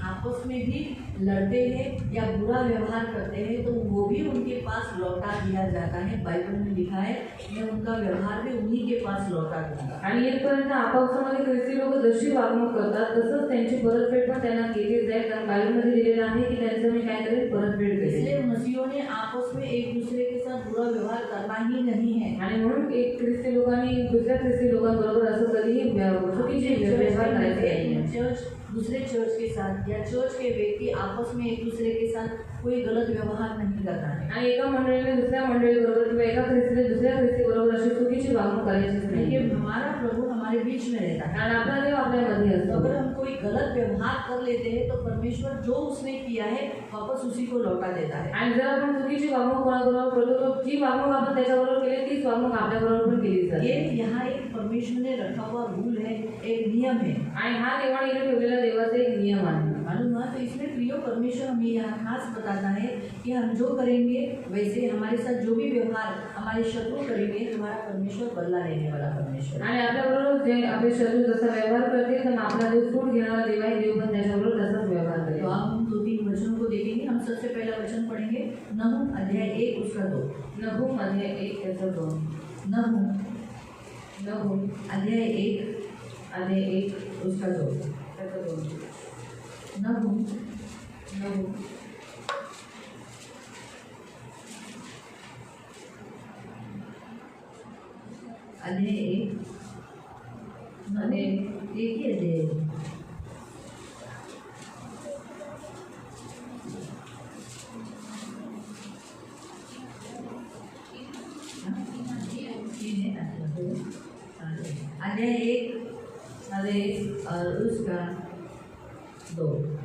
आपस में भी लड़ते हैं या बुरा व्यवहार करते हैं, तो वो भी उनके पास लौटा दिया जाता है। बाइबल में लिखा है, मैं उनका व्यवहार भी उन्हीं के पास लौटा दूंगा। आणि इथपर्यंत आपापसामध्ये ख्रिस्ती लोक जशी वागणूक करतात तसंच त्यांची परतफेड पण त्यांना केली जाईल, कारण बाइबलमध्ये दिलेलं आहे की त्यांचं मी काय करेल? परतफेड करेल। इसलिए मसीहों ने आपस में एक दूसरे के साथ बुरा व्यवहार करना ही नहीं है। आणि म्हणून एक ख्रिस्ती लोकांनी दुसऱ्या ख्रिस्ती लोकांबरोबर असं कधीही चुकीचे व्यवहार करायचे नाही। चर्च दूसरे चर्च के साथ या चर्च के व्यक्ति आपस में एक दूसरे के साथ कोई गलत व्यवहार नहीं करता है। आणि एका मंडळीने दुसऱ्या मंडळीबरोबर किंवा एका ख्रिस्तीने दुसऱ्या ख्रिस्तीबरोबर अशी चुकीची वागणूक करायचीच नाही। देखिए, हमारा प्रभु हमारे बीच में रहता है, आणि आपला देव आपल्यामध्ये तो असतो। अगर हम कोई गलत व्यवहार कर लेते हैं, तो परमेश्वर जो उसने किया है वापस उसी को लौटा देता है। आणि जर आपण चुकीची वागणूक कोणाबरोबर करतो, तो जी वागणूक आपण त्याच्याबरोबर केली तीच वागणूक आपल्याबरोबर पण केली जाते। ये यहाँ एक परमेश्वर ने रखा हुआ रूल है, एक नियम है। आणि हा देवाने इथे ठेवलेला देवाचा एक नियम आहे। मालूम हुआ? तो इसमें प्रियो, परमेश्वर हमें यहाँ खास बताता है कि हम जो करेंगे वैसे हमारे साथ जो भी व्यवहार हमारे शत्रु करेंगे, हमारा परमेश्वर बदला लेने वाला परमेश्वर है। आणि आपल्याबरोबर जे आपले शत्रू जसा व्यवहार करतील, तर आपला देव सूट घेणारा देव आहे, देव पण त्याच्याबरोबर तसाच व्यवहार करेल। तो आप हम 2-3 वचनों को देखेंगे। हम सबसे पहला वचन पढ़ेंगे नहूम अध्याय 1 उसका 2। नहूम अध्याय 1 त्याचा 2। नहूम अध्याय 1 उसका 2। त्याचा 2। नहूम अध्याय 1 आणि एक ही अध्याय है। अध्याय 1 और उसका 2।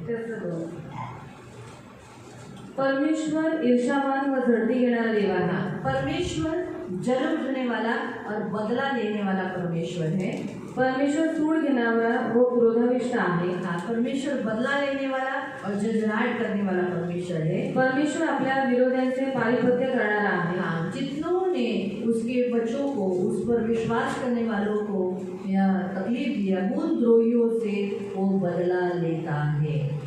परमेश्वर ईर्षावान व झडती घेणारा देव आहे। परमेश्वर जल उठने वाला और बदला लेने वाला परमेश्वर है। परमेश्वर सूड घेणारा व क्रोधाविष्ट आहे। हाँ, परमेश्वर बदला लेने वाला और जजराट करने वाला परमेश्वर है। परमेश्वर आपल्या विरोध्यांचे पारिपत्य करणारा आहे। हाँ, जितनों ने उसके बच्चों को, उस पर विश्वास करने वालों को या तकलीफ दिया, उन द्रोहियों से वो बदला लेता है।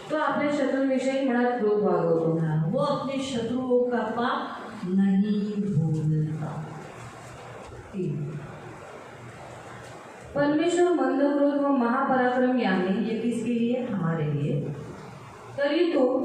तो आपल्या शत्रूंविषयी मनात क्रोध वागवतो। हाँ, वो अपने शत्रुओं का पाप नहीं भूलता। परमेश्वर मंद क्रोध व महापराक्रमी आहे। ये किसके लिए? हमारे लिए। तरी तो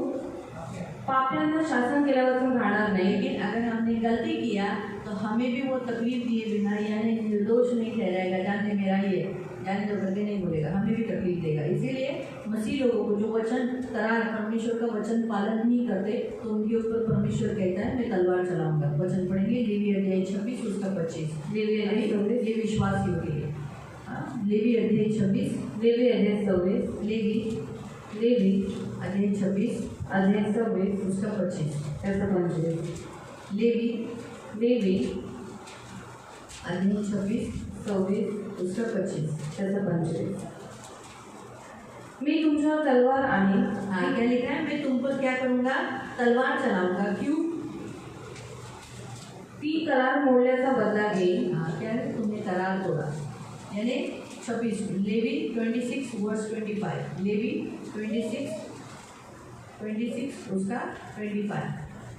पाप्यांना शासन केल्यापासून राहणार नाही। लेकिन अगर हमने गलती किया तो हमें भी वो तकलीफ दिए बिना, यानी निर्दोष नहीं ठहराएगा, जानते मेरा ही है, जाने दो करके नहीं बोलेगा, हमें भी तकलीफ देगा। इसीलिए मसीह लोगों को जो वचन करार परमेश्वर का वचन पालन नहीं करते तो उनके ऊपर परमेश्वर कहता है मैं तलवार चलाऊंगा। वचन पढ़ेंगे लेवी अध्याय 26 उसका 25। लेवी अध्याय 26 ये विश्वासियों के लिए। हाँ, लेवी अध्याय 26, लेवी अध्याय 26, लेवी अध्याय 26 अध्याय 26 उसका 25। त्याचा 25। लेवी लेवी अध्याय 26 26 उसका 25 त्याचा 25। मी तुमच्यावर तलवार आणि हाँ, क्या लिखा है? मैं तुम पर क्या करूंगा? तलवार चलाऊंगा। क्यों? ती करार मोडल्याचा बदला घेईल। हाँ, क्या है? तुमने करार तोड़ा, यानी 26 लेवी 26 वर्स 25। लेवी 26 उसका 25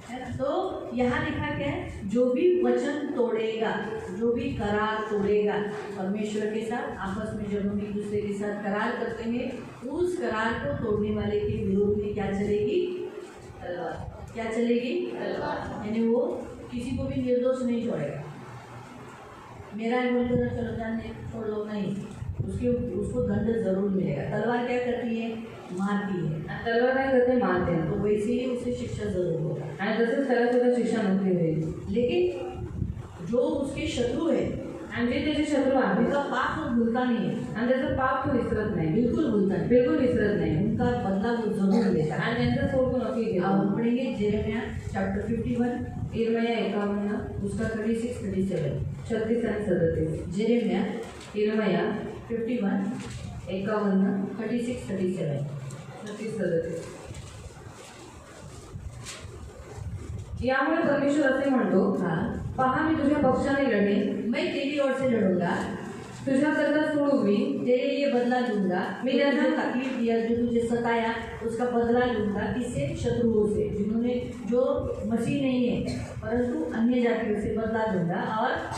है ना। तो यहाँ लिखा क्या है? जो भी वचन तोड़ेगा, जो भी करार तोड़ेगा परमेश्वर के साथ, आपस में जब हम एक दूसरे के साथ करार करते हैं, उस करार को तोड़ने वाले के विरोध में क्या चलेगी? तलवार। क्या चलेगी? तलवार। यानी वो किसी को भी निर्दोष नहीं छोड़ेगा। मेरा है बोलकर चलो जाने छोड़ दो, नहीं, उसको दंड जरूर मिलेगा। तलवार क्या करती है? मारती है। तलवार काय करते? मारते हैं। तो वैसे ही उसे शिक्षा जरूर होगा आणि तसंच त्याला सुद्धा शिक्षा नक्की होईल। लेकिन जो उसके शत्रु है आणि जे त्याचे शत्रू आहेत उनका पाप वो भूलता नहीं है। आणि त्याचं पाप तो विसरत नाही, बिल्कुल भूलता नहीं, बिलकुल विसरत नाही। उनका बदला वो जरूर लेता है। आणि त्यांचा सोड तो नक्की अब घेतो। हम पढ़ेंगे जेरेमिया चैप्टर 51 इर्मया 51 उसका 36 37। 36 आणि 37। जेरेमिया इर्मया 51 51 36 37। 36 37। यामुळे परमेश्वर असे म्हणतो, हाँ, पहा मी तुझ्या पक्षाने लढेन, मैं तेरी ओर से लड़ूंगा, तुझ्याकरता सूड उगवीन, तेरे लिए बदला लूंगा। मैं जो जैसा- तकलीफ दिया, जो तुझे सताया, उसका बदला लूंगा। किससे? शत्रुओं से, जिन्होंने, जो मसीह नहीं है परंतु अन्य जातियों से बदला लूंगा। और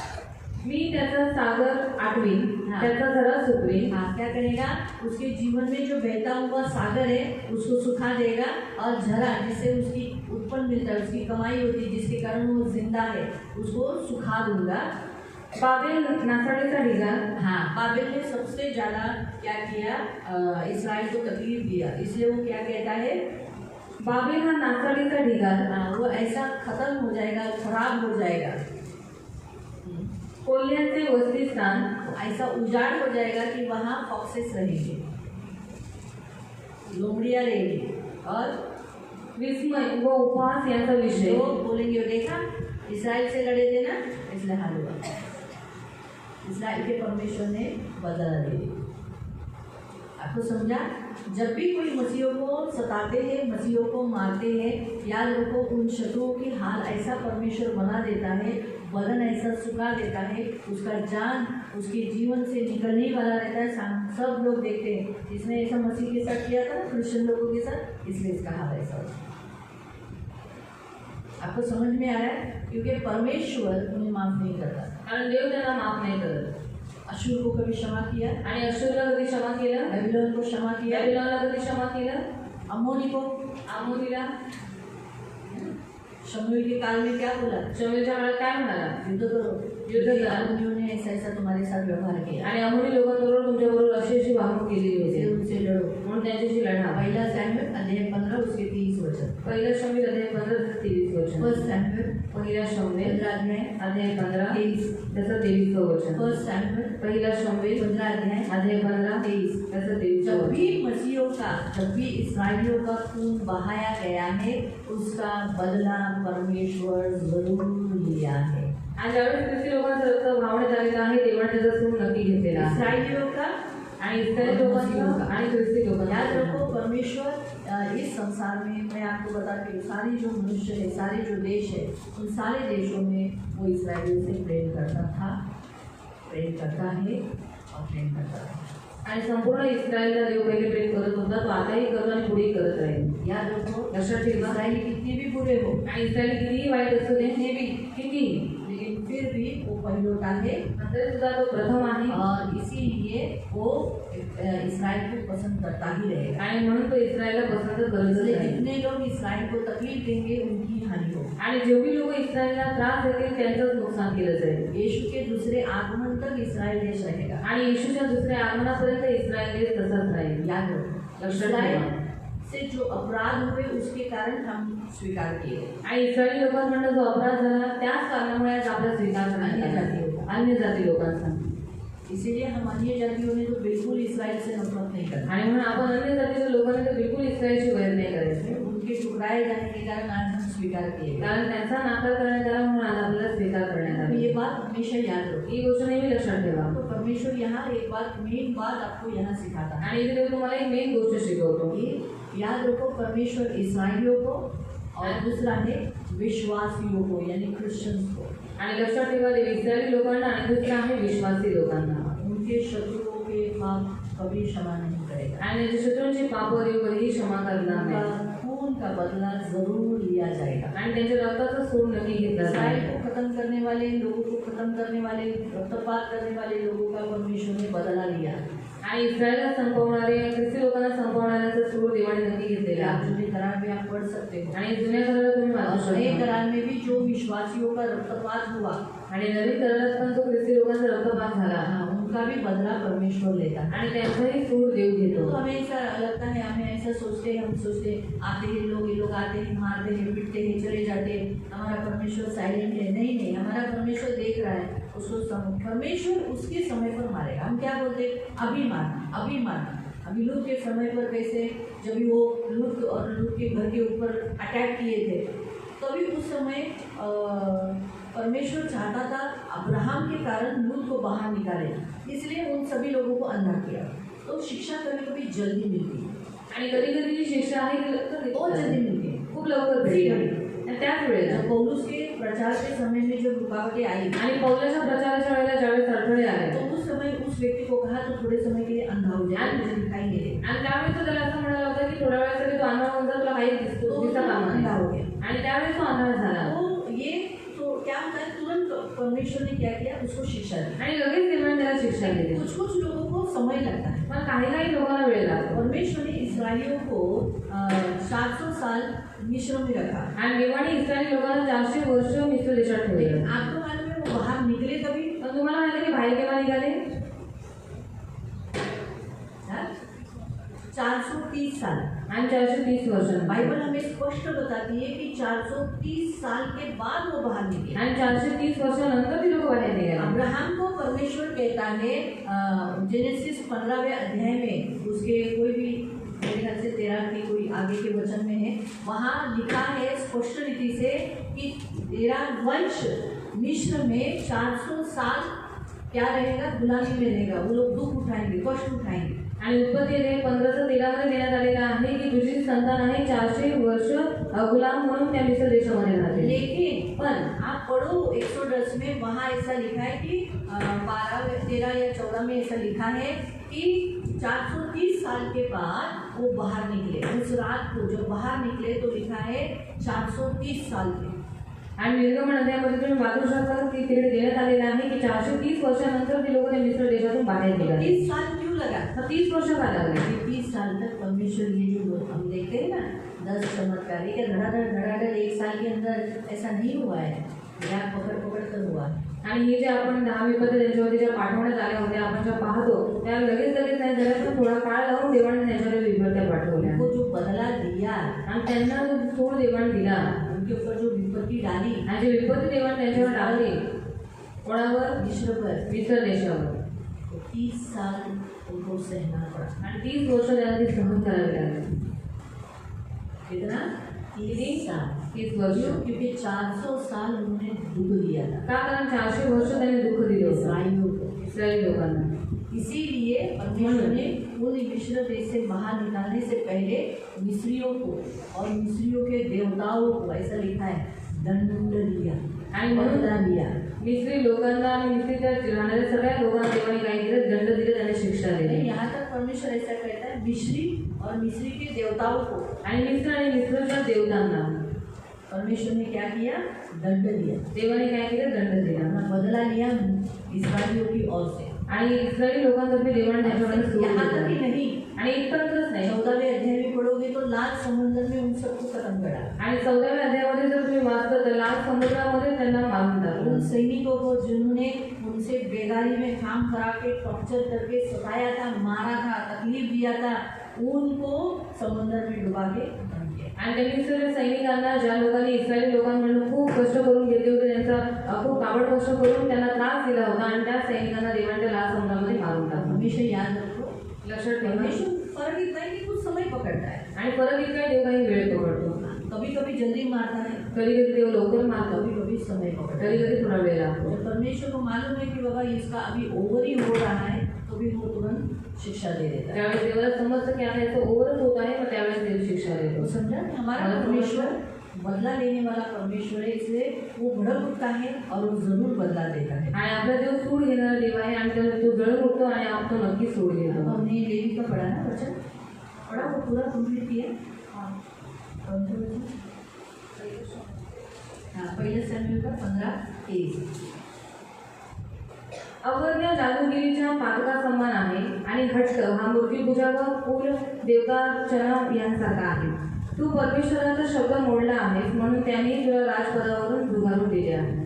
मी त्याचा सागर आटवीन, हाँ। त्याचा झरा सुकवीन, हाँ, क्या करेगा? उसके जीवन में जो बहता हुआ सागर है उसको सुखा देगा, और झरा जिससे उसकी उत्पन्न मिलता है, उसकी कमाई होती है, जिसके कारण वो जिंदा है, उसको सुखा दूंगा। बाबेल नासाडीचा ढिगा, हाँ, बाबेल ने सबसे ज़्यादा क्या किया? इस्राएल को तकलीफ दिया, इसलिए वो क्या कहता है? बाबेल हा नासाडीचा ढिगा, हाँ, वो ऐसा खत्म हो जाएगा, खराब हो जाएगा, कोल्ह्यांचे वसतिस्थान, ऐसा उजाड़ हो जाएगा कि वहाँ फॉक्सेस रहेंगे, लोमड़ियाँ रहेगी, और विस्मय व उपहास यांचा विषय। लोग बोलेंगे देखा इस्राएल से लड़े थे ना, इसलिए हाल हुआ। इस्राएल के परमेश्वर ने बदला ले लिया। आपको समझा? जब भी कोई मसीहों को सताते हैं, मसीहों को मारते हैं, याद रखो उन शत्रुओं की हाल ऐसा परमेश्वर बना देता है, बदन ऐसा सुखा देता है, उसका जान उसके जीवन से निकलने वाला रहता है। सब लोग देखते हैं इसने ऐसा मसीह के साथ किया था ना, क्रिश्चियन लोगों के साथ, इसलिए इसका हाल ऐसा होता है। आपको समझ में आ रहा है? क्योंकि परमेश्वर उन्हें माफ नहीं करता। कारण देव त्यांना माफ नाही करत। अशूर को कभी क्षमा किया, आणि अशूरला कधी क्षमा केलं, बेबीलोन को क्षमा किया, बॅबिलॉनला कधी क्षमा केलं, अम्मोनी को आमोनीला शमूएल के काल में क्या बोला? शमूएलच्या काळात काय म्हणाला? युद्ध करो, युद्ध करा. अम्मोनियों ने ऐसा ऐसा तुम्हारे साथ व्यवहार किया, आणि अमोनी लोकांबरोबर तुमच्याबरोबर अशी अशी वागणूक केलेली फिर होती उनसे लड़ो. म्हणून त्यांच्याशी लढा. पहला सैमुएल अध्याय 15 उसके 30 वचन. पहिला शमूएल अध्याय 15 ते 23 वचन. फर्स्ट सैमुएल पहिला शमूएल 15 अध्याय अध्याय 15 23. त्याचं 23 वचन. फर्स्ट सैमुएल पहिला शमूएल 15 अध्याय अध्याय 15 23. त्याचं 23 जब वचन. भी मसीहों का, जब भी इस्राएलियों का खून बहाया गया है, उसका बदला परमेश्वर जरूर लिया है. आणि ज्यावेळेस ख्रिस्ती लोकांचं रक्त वाहण्यात आलेलं आहे तेव्हा त्याचा सूड नक्की घेतलेला आहे. इस्राएलियों का आणि इस्रायल लोकांचा आणि ख्रिस्ती याद लोकांचा रखो, परमेश्वर इस संसार में, मैं आपको बताती हूँ, सारी जो मनुष्य है, सारे जो देश है, उन सारे देशों में वो इस्राएलियों से प्रेम करता था, प्रेम करता है और प्रेम करता है. आणि संपूर्ण इस्रायलला देव पहिले प्रेम करत होता, तो आताही करतो आणि पुढेही करत राहील. याद रखो, लक्षात ठेवा. इस्राएली कितने भी बुरे हो, आणि इस्रायल कितीही वाईट असू दे, कितने भी, किती, लेकिन फिर भी वो पहिलोटा है तरी सुद्धा तो प्रथम आहे और इसीलिए वो इस्राएल को पसंद करता ही रहेगा. आणि म्हणून तो इस्रायलला पसंत करतच इसलिए आहे. जितने लोग इस्राएल को तकलीफ देंगे उनकी हानि होगी. आणि जेवढी लोक इस्रायलला त्रास देतील त्यांचंच नुकसान केलं जाईल. यीशु के दूसरे आगमन तक इस्राएल देश रहेगा. आणि येशूच्या दुसऱ्या आगमनापर्यंत इस्रायल देश तसाच राहील. याद रखो, लक्षात इस्राएल ठेवा. से जो अपराध हुए उसके कारण हम स्वीकार किए. आणि इस्रायली लोकांकडून जो अपराध झाला त्याच कारणामुळे आज आपला स्वीकार करण्यात आला. अन्य जाती लोकांचा. इसीलिए हम अन्य जातियों ने तो बिल्कुल इस्राएल से नफरत नहीं करते. आणि म्हणून आपण अन्य जातीच्या लोकांनी तर बिलकुल इस्रायलची वैर नाही करायची. उनके ठुकराए जाने के कारण आज हम स्वीकार किए. कारण त्यांचा नाकार करण्यात आला म्हणून आज आपल्याला स्वीकार करण्यात तो आला. ये बात हमेशा याद रखो. ही गोष्ट नेहमी लक्षात ठेवा. तो परमेश्वर यहाँ एक बात, मेन बात आपको यहाँ सिखाता है. आणि इथे देव तुम्हाला एक मेन गोष्ट शिकवतो. ये याद रखो, परमेश्वर इस्राएलियों को और दूसरा है विश्वासियों को, यानी क्रिश्चियंस को. आणि लक्षात ठेवा, देव इस्रायली लोकांना आणि दुसरा आहे विश्वासी लोकांना. उनके शत्रुओं के पाप कभी क्षमा नहीं करेगा. आणि त्याच्या शत्रूंची पापं देव कधीही क्षमा करणार नाही. उनका खून का बदला जरूर लिया जाएगा. आणि त्यांच्या रक्ताचा सूड नक्की घेतला इस्राएल जाईल. को खत्म करने वाले लोगों को खत्म करने वाले, रक्तपात करने वाले लोगों का परमेश्वर ने बदला लिया. आणि इस्रायलला संपवणारे, ख्रिस्ती लोकांना संपवणाऱ्याचा सूड देवाने नक्की घेतलेला आप आहे. जुने करार में आप पढ़ सकते हो. आणि जुन्या करारात तुम्ही वाचू नए शकता. करार में भी जो विश्वासियों का रक्तपात हुआ, आणि नवीन करारात पण तो ख्रिस्ती लोकांचा रक्तपात झाला उनका भी बदला परमेश्वर लेता है. आणि त्यांचाही सूड देव तो घेतो. हमें ऐसा लगता है, हमें ऐसा सोचते हैं, हम सोचते हैं, आते हैं लोग, ये लोग आते हैं, मारते हैं, पीटते हैं, चले जाते हैं, हमारा परमेश्वर साइलेंट है. नहीं नहीं, हमारा परमेश्वर देख रहा है. उसको परमेश्वर उसके समय पर मारेगा. हम क्या बोलते हैं, अभी मारना, अभी मारना. अभी लूत के समय पर कैसे, जब वो लूत और लूत के घर के ऊपर अटैक किए थे, तभी उस समय परमेश्वर चाहता था अब्राहम के कारण लूत को बाहर निकाले, इसलिए उन सभी लोगों को अंधा किया. तो शिक्षा कभी कभी जल्दी मिलती है, आणि कधी कधी जी शिक्षा आहे ती बहुत जल्दी मिलती है. खूप लवकर भेटते. आणि त्याच वेळेला जब पौलुस के प्रचार के समय में जो रुकावटें आई, आणि पौलाच्या प्रचाराच्या वेळेला ज्यावेळेस अडथळे आले तो उस समय उस व्यक्ति को कहा तो थोड़े समय के लिए अंधा हो जाए, मुझे दिखाई नहीं दे. आणि त्यावेळेस तो त्याला असं म्हणाला होता की थोड्या वेळासाठी तो अंधा होऊन जा, तुला काही तो दिसता कामा अंधा नाही. हो गया. आणि त्यावेळेस तो अंधा झाला. तो ये तो क्या होता है, तुरंत परमेश्वर ने क्या किया, उसको शिक्षा दी. आणि लगेच देवाने त्याला शिक्षा दिली. कुछ कुछ लोगों को समय लगता है. पण काही काही लोकांना वेळ लागतो. परमेश्वर ने इस्राएलियों को 400 साल मिस्र में रखा. आणि देवाने इस्रायली लोकांना 400 वर्ष मिस्र देशात ठेवले. लेकिन आपको मालूम है वो बाहर निकले कभी? पण तुम्हाला माहिती आहे की बाहेर केव्हा निघाले? 430 साल. आणि 430 वर्ष. बाइबल हमें स्पष्ट बताती है कि 430 साल के बाद वो बाहर निकले. आणि 430 वर्षानंतर ती लोक बाहेर निघाले. अब्राहम को परमेश्वर कहता है जेनेसिस 15वें अध्याय में, उसके कोई भी मेरे ख्याल से 13 की कोई आगे के वचन में है, वहाँ लिखा है स्पष्ट रीति से कि तेरा वंश मिस्र में 400 साल क्या रहेगा, गुलामी में रहेगा. वो लोग दुख उठाएंगे, कष्ट उठाएंगे. आणि उत्पत्ती 15:13 मध्ये देण्यात आलेलं आहे की तुझी संतान आहे 400 वर्ष गुलाम म्हणून त्या मिस्र देशामध्ये राहतील. लेकिन पर आप पढ़ो एक्सोडस में, वहाँ ऐसा लिखा है कि 12, 13 या 14 में ऐसा लिखा है कि 430 साल के बाद वो बाहर निकले. उस रात को जब बाहर निकले तो लिखा है 430 साल के. आणि निर्गमन अध्यायामध्ये तुम्ही वाचू शकता की तिकडे देण्यात आलेलं आहे की 430 वर्षानंतर ती लोक त्या मिस्र देशातून बाहेर निघाली. 30 साल क्यों क्यों लगा? 30 वर्ष का लगा। ये 30 साल तक परमेश्वर ये जो हम देखते हैं ना 10 चमत्कार, ये धड़ाधड़ 1 साल के अंदर ऐसा नहीं हुआ है, या पकड़ कर हुआ है। आणि हे जे आपण 10 विपत्ती त्यांच्यावरती ज्या पाठवण्यात आल्या होत्या, आपण ज्या पाहतो त्या लगेच नाही झाल्या, पण थोडा काळ लागून देवाने त्यांच्यावर विपत्त्या पाठवल्या। उनको जो बदला दिया आणि त्यांना जो सूड देवाने दिला, उनके ऊपर जो विपत्ति डाली, आणि जे विपत्ती देवाने त्यांच्यावर टाकली कोणावर? मिस्र देशावर। 30 साल उनको सहना पड़ा। आणि 30 वर्ष त्यांना ते सहन करावे लागले। कितना? 30 साल। 30 वर्ष। क्योंकि 400 साल उन्होंने दुख दिया था। का? कारण 400 वर्ष त्यांनी दुःख दिले इस्रायली लोकांना। इसीलिए परमेश्वर ने उन मिस्र देश से बाहर निकालने से पहले मिस्रियों को और मिस्रियों के देवताओं को, ऐसा लिखा है, दंड दिया आणि म्हणून बदला लिया। मिस्री लोकांना आणि मिस्रीच्या राहणाऱ्या सगळ्या लोकांना देवाने काय केलं? दंड दिले, त्यांनी शिक्षा दिली। यहाँ तक परमेश्वर ऐसा कहता है, मिस्री और मिस्री के देवताओं को, आणि मिस्रच्या देवतांना परमेश्वर ने क्या किया? दंड दिया। देवाने काय केलं? दंड दिला, बदला लिया इस्राएलियों की ओर से। आणि इस्रायली लोकांतर्फे देवाने त्यांच्याकडे सूड यहाँ तक ही दिली। नहीं, आणि इतकंच नाही, 14वें अध्याय में पढ़ोगे तो लाल समुद्र में उन सबको खत्म करा। आणि 14व्या अध्यायामध्ये जर तुम्ही वाचता तर लाल समुद्रामध्ये त्यांना मारून उन टाकलं। सैनिकों को जिन्होंने उनसे बेगारी में काम करा के टॉर्चर करके सताया था, मारा था, तकलीफ दिया था, उनको समुद्र में डुबा के खत्म किया। आणि त्यांनी इस्रायली सैनिकांना, ज्या लोकांनी इस्रायली लोकांकडून खूप कष्ट करून घेतले होते, त्यांचा खूप काबड कष्ट करून त्यांना त्रास दिला होता, आणि त्या सैनिकांना देवाने लाल समुद्रामध्ये मारून टाकलं। हमेशा याद रखो, लक्षात ठेवा। परमेश्वर फर्क इतना है कि कुछ समय पकड़ता है, आणि परत इतका देव काही वेळ पकडतो। कभी कभी जल्दी मारता है, कधी कधी देव लवकर मारतो, कभी कभी समय पकड़ता कधी है। कधी थोडा वेळ लागतो। जब परमेश्वर को मालूम है कि बाबा इसका अभी ओवर ही हो रहा है, तो भी वो तुरंत शिक्षा दे देता है। त्यावेळेस देवाला समजतं की आता याचं ओव्हरच होत आहे, मग त्यावेळेस देव शिक्षा देतो। तो समझा कि हमारा परमेश्वर बदला लेने वाला परमेश्वर है, इसलिए वो भड़क उठता है और वो जरूर बदला देता है। आणि आपला देव सूड घेणारा देव आहे, आणि तो जळून उठतो आणि आप तो नक्की सूड तो घेतो। हमने लेवी का पढ़ा ना वचन, पढ़ा वो पूरा कंप्लीट किया। कौन सा वचन? हाँ, पहले सैमुएल का 15:23। अवर्ण्य जादूगिरीच्या पातका समान आहे, आणि हट्ट हा मूर्तीपूजा व कुल देवतार्चना यांसारखा आहे। तू परमेश्वराचा शब्द मोडला आहेस, म्हणून त्यांनी तुला राजपदावरून झुगारून दिले आहे।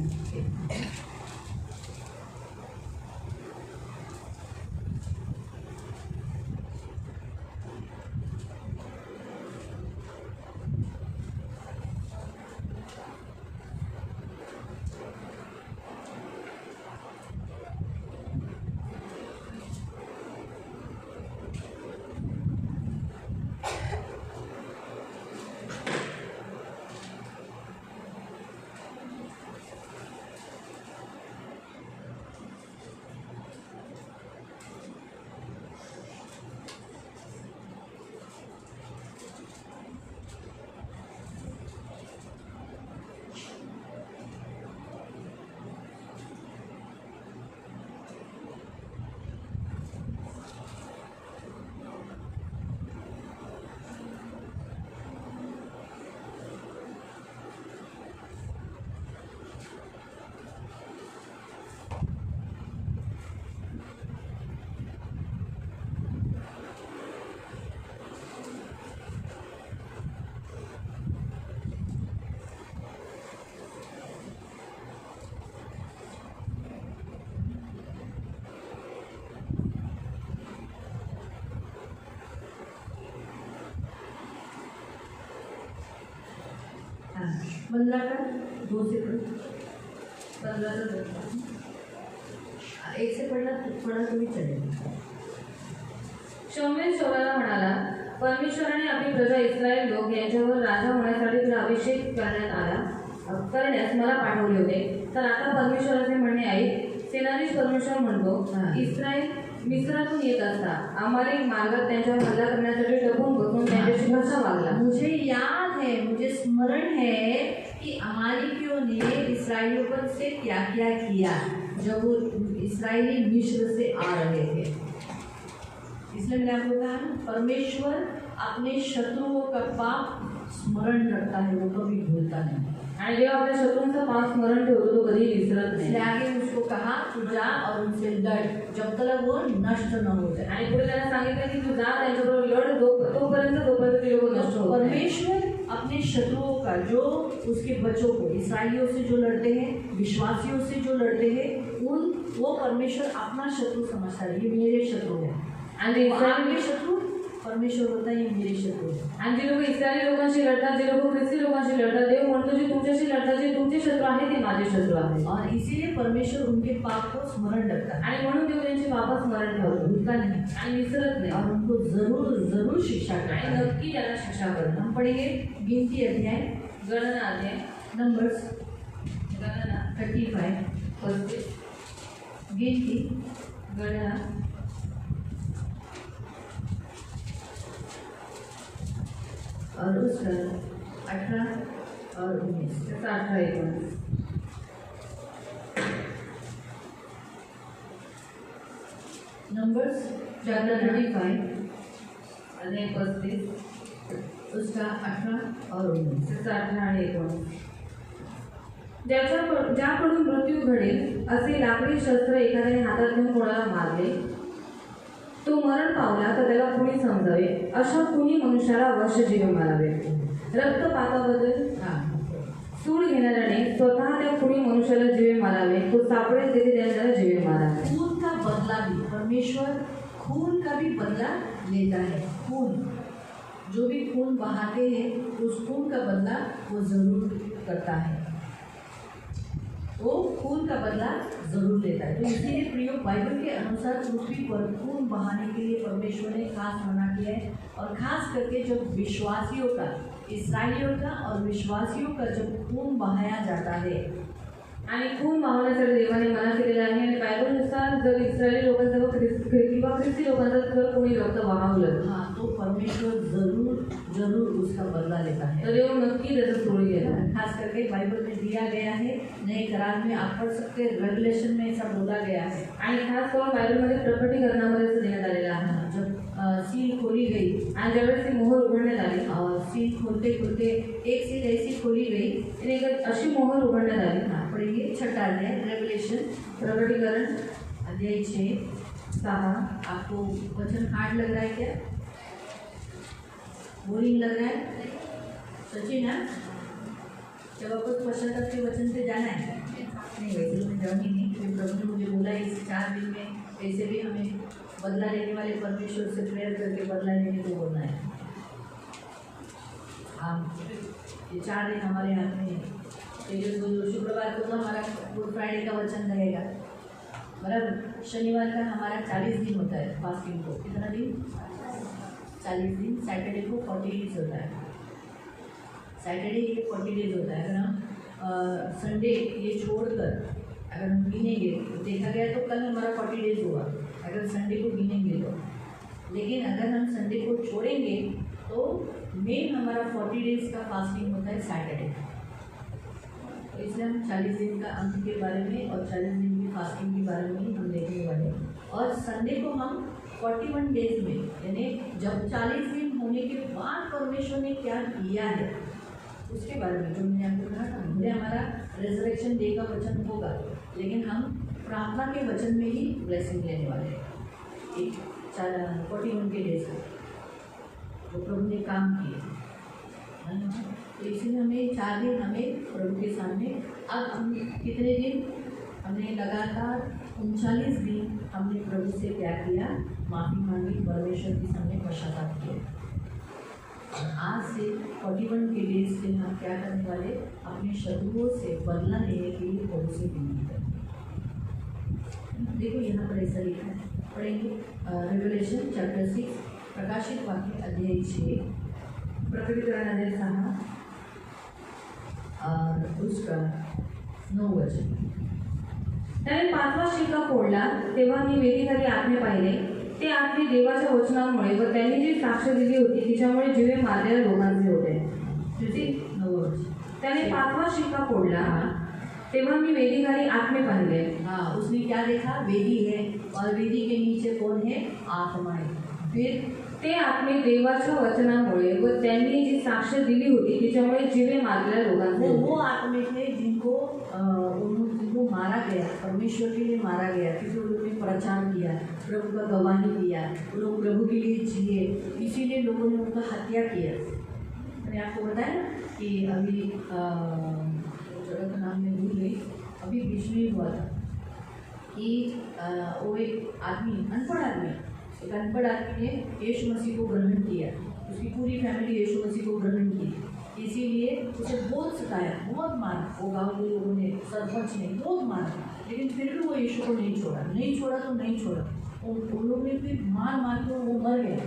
बदला का 2 से पढ़, 1 से पढ़ा तो भी चलेगा। शमूएल शौलाला म्हणाला, परमेश्वराने आपली प्रजा इस्रायल लोक यांच्यावर राजा होण्यासाठी तुला अभिषेक करण्यास मला पाठवले होते। तर आता परमेश्वराचे म्हणणे आहे, सेनाधीश परमेश्वर म्हणतो, इस्रायल मिस्रातून येत असता अमालेक मार्गात त्यांच्यावर हल्ला करण्यासाठी टपून बसून त्यांच्याशी कसा वागला। मुझे याद है, मुझे स्मरण है कि अमालेकियों ने इस्राएलियों पर से क्या क्या किया जब वो इस्राएली मिस्र से आ रहे थे। इसलिए मैंने आपको कहा ना, परमेश्वर अपने शत्रुओं का पाप स्मरण रखता है, वो कभी भूलता नहीं। आणि जेव्हा आपल्या शत्रूंचा पाप स्मरण ठेवतो तो कधीही विसरत नाही. इसलिए आगे उसको कहा तू जा और उनसे लड़ जब तक वो नष्ट न हो जाए. आणि पुढे त्यांना सांगितलं की तू जा त्यांच्याबरोबर लढ तोपर्यंत ते लोक नष्ट होत नाही. परमेश्वर अपने शत्रुओं का जो उसके बच्चों को इसराइलियों से जो लड़ते हैं, विश्वासियों से जो लड़ते हैं, वो परमेश्वर अपना शत्रु समझता है. ये मेरे शत्रु है. आणि आपके शत्रु परमेश्वर होता है, ये मेरे शत्रु है. आणि जे लोक इस्रायली लोकांशी लढतात, जे लोक ख्रिस्ती लोकांशी लढतात, देव म्हणतो जे तुमच्याशी लढतात, जे तुमचे शत्रू आहेत ते माझे शत्रू आहेत. और इसीलिए परमेश्वर उनके पाप को स्मरण रखता है आणि म्हणून देव त्यांचे पाप स्मरण ठेवतो, भूलता नहीं आणि विसरत नाही और उनको जरूर जरूर शिक्षा करता आणि है. नक्की त्यांना शिक्षा करतो. हम पढ़ेंगे गिनती अध्याय गणना अध्याय नंबर्स गणना 35 35 गिनती गणना और उसका 18 और 19. 18-19 नंबर्स चैप्टर 35 अध्याय 35 उसका 18 और 19. 18 आणि 19 ज्याकडून मृत्यू घडेल असे लाकडी शस्त्र एखाद्याने हातात घेऊन कोणाला मारले, तो मरण पावला तर त्याला कुणी समजावे, अशा कुणी मनुष्याला वश जीव मारावे. रक्तपाताबद्दल सूड घेणाऱ्याने स्वतः त्या कुणी मनुष्याला जीवे मारावे, तो सापडेल तेथे त्याला जीवे मारावे. खून का बदला भी परमेश्वर खून का भी बदला लेता है. खून जो भी खून बहाते हैं उस खून का बदला वो जरूर करता है. वो खून का बदला जरूर लेता है. तो इसीलिए प्रियो बाइबल के अनुसार पृथ्वी पर खून बहाने के लिए परमेश्वर ने खास मना किया है. और खास करके जब विश्वासियों का, इसराइलियों का और विश्वासियों का जब खून बहाया जाता है आणि खून वाहवण्यासाठी देवाने मना केलेला आहे. आणि बायबलनुसार जर इस्रायली लोकांचा किंवा ख्रिस्ती लोकांचा जर कोणी रक्त वाहवलं, हाँ, तो परमेश्वर जरूर जरूर उसका बदला लेता है. तर देव नक्की त्याचं सोड घेतो. खास करके बाइबल में दिया गया है. नए करार में आप पढ़ सकते हैं, रेवलेशन में ऐसा बोला गया है. आणि खास करून बायबलमध्ये प्रकटीकरणामध्ये असं देण्यात आलेलं आहे. जब सील खोली गई आणि ज्यावेळेस ती मोहर उघडण्यात आली, और सील खोलते खोलते एक सील ऐसी खोली गई, आणि एक अशी मोहर उघडण्यात आली. हाँ पढ़ेंगे छठा अध्याय रेवलेशन प्रकटीकरण अध्याय 6. आपको वचन हार्ड लग रहा है क्या? बोरिंग लग रहा है? सचिन ना जब आपको पश्चाताप के वचन से जाना है नहीं, वैसे तो मैं जाऊँगी नहीं, क्योंकि प्रभु ने मुझे बोला इस 4 दिन में वैसे भी हमें बदला लेने वाले परमेश्वर से प्रेयर करके बदला लेने को बोलना है. हम ये 4 दिन हमारे हाथ में है. ये जो शुक्रवार को तो हमारा गुड फ्राइडे का वचन रहेगा, बराबर. शनिवार का हमारा 40 दिन होता है फास्टिंग को. कितना दिन? 40 दिन. सैटरडे को 40 डेज होता है. सैटरडे ये 40 डेज होता है. अगर हम संडे ये छोड़कर अगर हम गिनेंगे तो देखा गया तो कल हमारा 40 डेज हुआ अगर संडे को गिनेंगे तो. लेकिन अगर हम संडे को छोड़ेंगे तो मेन हमारा 40 डेज का फास्टिंग होता है सैटरडे. तो इसलिए हम 40 दिन का अंक के बारे में और 40 दिन की फास्टिंग के बारे में ही हम देखने वाले हैं. और संडे को हम 41 डेज में, यानी जब 40 दिन होने के बाद परमेश्वर ने क्या किया है उसके बारे में, जो मैंने आपको कहा था, भले हमारा रेजरेक्शन डे का वचन होगा लेकिन हम प्रार्थना के वचन में ही ब्लेसिंग लेने वाले हैं. एक 41 के डेज जो प्रभु ने काम किए. तो इसलिए हमें 4 दिन हमें प्रभु के सामने, अब हम कितने दिन हमने लगातार 39 दिन हमने प्रभु से क्या किया? माफ़ी मांगी, परमेश्वर के सामने पश्चाताप किया. और आज से 41 के डेज से हम क्या करने वाले? अपने शत्रुओं से बदला लेने के लिए प्रभु से विनती करें. देखो यहाँ पर ऐसा लिखा है, पढ़ेंगे रेवलेशन चैप्टर 6 प्रकाशित वाक्य अध्याय 6 प्रकटीकरण अध्याय 6 और उसका 9 वचन. त्याने 5वा शिक्का फोडला तेव्हा मी वेदीखाली आत्मे पाहिले. ते आत्मे देवाच्या वचनामुळे व त्यांनी जी साक्ष दिली होती तिच्यामुळे जीवे मारलेल्या लोकांचे होते. तुझे 9 वचन. त्याने 5वा शिक्का फोडला तेव्हा मी वेदीखाली आत्मे पाहिले. हाँ, उसने क्या देखा? वेदी है और वेदी के नीचे कौन है? आत्मा है. फिर ते आपले देवाच्या वचनामुळे व त्यांनी जी साक्ष दिली होती त्याच्यामुळे जीवे मारलेल्या लोकांचे वो आत्मे थे जिनको मारा गया, परमेश्वर के लिए मारा गया, क्योंकि उन्होंने प्रचार किया, प्रभु का गवाही दिया, वो लोग प्रभु के लिए जिए, इसीलिए लोगों ने उनका हत्या किया। मैंने आपको बताया ना कि अभी जगह का नाम मैं भूल गई, अभी बीच में हुआ था कि वो एक आदमी, अनपढ़ आदमी ने यीशु मसीह को ग्रहण किया, उसकी पूरी फैमिली यीशु मसीह को ग्रहण की, इसीलिए उसे बहुत सताया, बहुत मारा, वो गाँव के लोगों ने, सरपंच ने बहुत मारा, लेकिन फिर भी वो यीशु को नहीं छोड़ा तो नहीं छोड़ा। उन लोगों ने फिर मार के वो मर गया,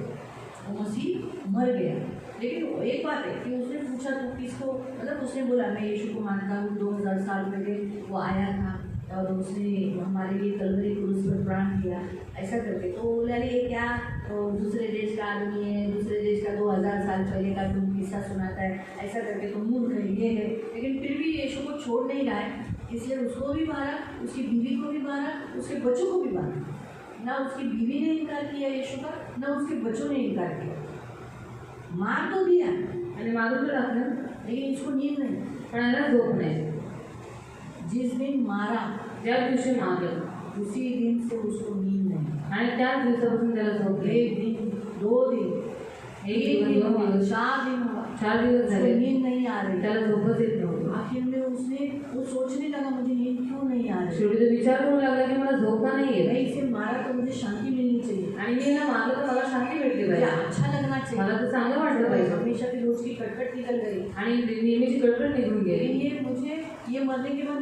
वो मसीह मर गया। लेकिन एक बात है कि उसने पूछा तो किसको, मतलब उसने बोला मैं यीशु को मानता हूँ, 2000 साल पहले वो आया था और उसने हमारे लिए कलवरी क्रूस पर प्राण दिया, ऐसा करके। तो बोला ये क्या तो दूसरे देश का आदमी है, दूसरे देश का 2000 साल पहले का तुम किस्सा सुनाता है, ऐसा करके तुम मूर्ख है, ये है। लेकिन फिर भी यीशु को छोड़ नहीं रहा है, इसलिए उसको भी मारा, उसकी बीवी को भी मारा, उसके बच्चों को भी मारा। ना उसकी बीवी ने इनकार किया यीशु का, ना उसके बच्चों ने इनकार किया, मार तो दिया आणि मारून तर टाकलं, लेकिन इसको नींद नहीं। पण याला झोप नाही। जिस दिन मारा ज्या दिवशी मारलं उसी दिन से उसको नींद नहीं। आणि त्याच दिवसापासून त्याला झोप नाही। 1 दिन 2 दिन 1 दिन हुआ, 4 दिन हुआ, 4 दिवस झाले नींद नहीं आ रही, त्याला झोपच येत नव्हती। आखिर में उसने वो सोचने लगा मुझे नींद क्यों नहीं आ रही, शेवटी तो विचार करू लागला की मला झोप का नाही येत, मैं इसे मारा तो मुझे शांति मिलनी चाहिए, आणि मी याला मारलं तर मला शांती भेटली मुझे पाहिजे, अच्छा लगना चाहिए, मला तर चांगलं वाटलं पाहिजे। हमेशा की रोज की कटकट निकल गई, आणि नेहमीची कटकट निघून गेली। लेकिन ये मरने के बाद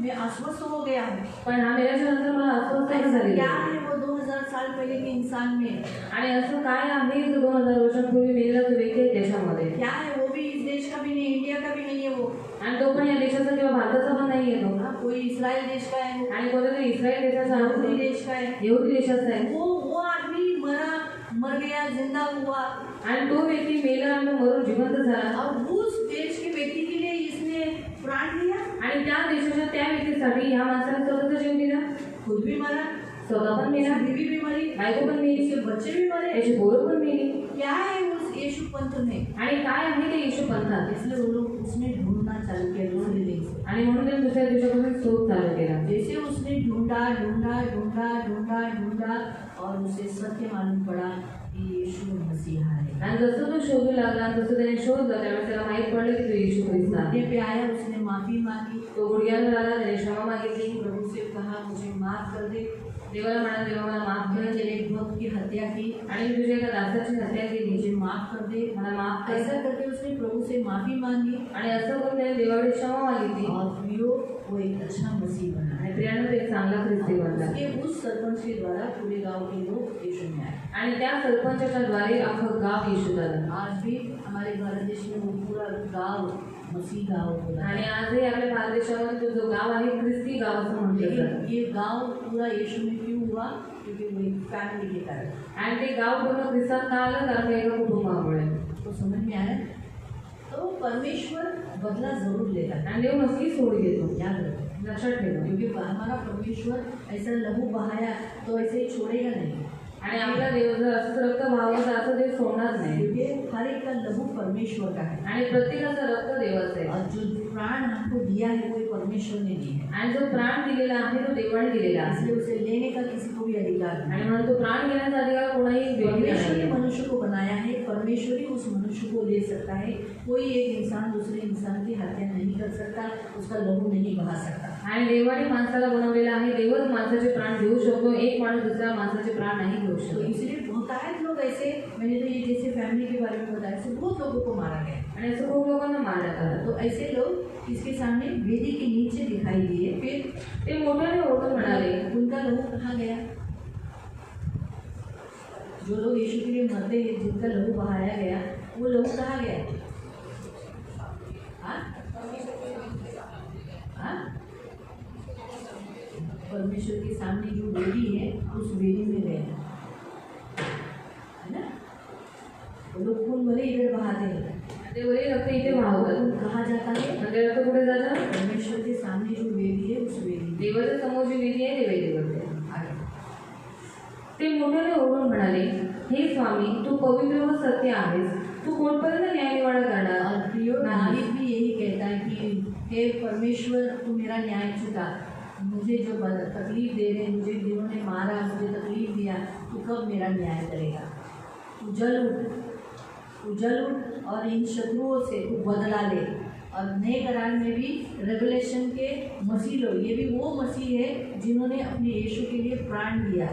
मैं आश्वस्त हो गया हूँ। पण हा मेल्याच्या नंतर मला अस्वस्थता ऐसा झाली। क्या है वो 2000 साल पहले के इंसान में, आणि असं काय आहे जो 2000 वर्षांपूर्वी मेलेला जो व्यक्ती आहे त्याच्यामध्ये, क्या है वो भी इस देश का भी नहीं, इंडिया का भी नहीं है वो, आणि तो पण या देशाचा किंवा भारताचा पण नाही आहे तो, कोई इस्राइल देश का है, आणि कोणत्या इस्रायल देशाचा यहूदी आहे, देश का है, यहुदी देशाचा आहे। वो आदमी मर गया, जिंदा हुआ, आणि तो व्यक्ती मेला आणि तो मरून जिवंत झाला, और उस देश के व्यक्ति के लिए इसने प्राण दिया, आणि त्या देशाच्या त्या व्यक्तीसाठी ह्या माणसाने स्वतःचा जीव दिला, खुद भी मरा, स्वतः पण मेला, बीवी भी मरी, बायको पण मेली, इसके बच्चे भी मरे। त्याची पोरं पण मेली। क्या है उस यीशु पंथ में, आणि काय आहे ते येशू पंथात, इसलिए वो लोग उसने ढूंढना चालू किया दूसरे दिन से, आणि म्हणून त्यांनी दुसऱ्या दिवसापासून शोध चालू केला। जैसे उसने ढूंढा और उसे सत्य मालूम पड़ा कि यीशु मसीहा है, आणि जसं तो शोधू लागला, जसं त्याने शोधलं त्यावेळेस त्याला माहीत पडलं की तो येशू ख्रिस्त आहे। घुटने पे आया, उसने माफी मांगी, तो गुडघ्यावर आला, त्याने क्षमा मागितली, प्रभु से कहा मुझे माफ कर दे, देवाला म्हणाला देवा मला माफ कर, मैंने तेरे एक भक्त की हत्या की, आणि मी तुझ्या एका दासाची हत्या केली, मुझे माफ कर दे, मला माफ कर। ऐसा करके उसने प्रभु से माफी मांगी, आणि असं करून त्याने देवाकडे क्षमा मागितली, और फिर वो एक अच्छा मसीह बना। आणि प्रियानं तो एक चांगला ख्रिस्ती बनला। उसके उस सरपंच के द्वारा पूरे गांव के लोग यीशु में आए, आणि त्या सरपंचाच्या द्वारे अख्खं गाव येशूत आलं। आज भी हमारे भारत देश में वो पूरा गांव मसीह गांव होता है, आणि आजही आपल्या भारत देशामध्ये तो जो गाव आहे ख्रिस्ती गाव असं म्हटलं जातं। लेकिन ये गांव पूरा यीशु में क्यों हुआ, क्योंकि वो एक फैमिली के कारण। आणि ते गाव पूर्ण ख्रिस्तात का आलं, कारण ते एका कुटुंबामुळे। तो समझ में आया, तो परमेश्वर बदला जरूर लेता है, आणि देव नक्की सोड घेतो, याद रखो, लक्षात ठेवा। क्योंकि हमारा परमेश्वर ऐसा लहू बहाया तो ऐसे ही छोड़ेगा नहीं, आणि आपला देव जर असंच रक्त व्हावं तर असं देव सोडणार नाही, क्योंकि हर एक का लहू परमेश्वर का है, आणि प्रत्येकाचं रक्त देवाचं आहे, और जो प्राण हमको दिया है वो परमेश्वर ने दी है, आणि जो प्राण दिलेला आहे तो देवाने दिलेला आहे, इसलिए उसे लेने का किसी को भी अधिकार नहीं। आणि म्हणून तो प्राण घेण्याचा अधिकार कोणाही व्यक्तीला परमेश्वर ने नाही। मनुष्य को बनाया है, परमेश्वर ही उस मनुष्य को ले सकता है, कोई एक इंसान दूसरे इंसान की हत्या नहीं कर सकता, उसका लहू नहीं बहा सकता। आणि देवाने माणसाला बनवलेला आहे, देवच माणसाचे प्राण घेऊ शकतो, एक माणूस दुसऱ्या माणसाचे प्राण नहीं घेऊ तो शकतो। इसलिए बहुतायत लोग ऐसे, मैंने तो ये जैसे फैमिली के बारे में बताया, ऐसे बहुत लोगों को मारा गया, आणि असं खूप लोकांना मारण्यात आलं। तो ऐसे लोग इसके सामने वेदी के नीचे दिखाई दिए, फिर ते मोठ्याने ओरडून म्हणाले, उनका लहू कहाँ गया? जो लोग यीशु के लिए मरते हैं, जिनका लहू बहाया गया, वो लहू कहाँ गया? हाँ? हाँ? परमेश्वर के सामने जो वेदी है उस वेदी में गया, है ना? वो लोग खून भले इधर बहाते हैं, ते बोले रक्त इथे वाहवतात, खून कहाँ जाता है? म्हणजे रक्त कुठे जातं? परमेश्वर के सामने जो वेदी है उस वेदी देवाच्या समोर जी विधी आहे ते वेदीवर आगे। ते मोठ्याने ओरडून म्हणाले, हे स्वामी, तू पवित्र व सत्य आहेस, तू कोणपर्यंत न्यायनिवाडा करणार? और प्रियो नाही. दावीद भी यही कहता है कि हे परमेश्वर, तू मेरा न्याय चुका, मुझे जो तकलीफ दे रहे, मुझे जिन्होंने मारा, मुझे तकलीफ दिया, तू कब मेरा न्याय करेगा? तू जल उठ और इन शत्रुओं से तू बदला ले। और नए करार में भी रेवलेशन के मसीह लोग, ये भी वो मसीह है जिन्होंने अपने यीशु के लिए प्राण दिया।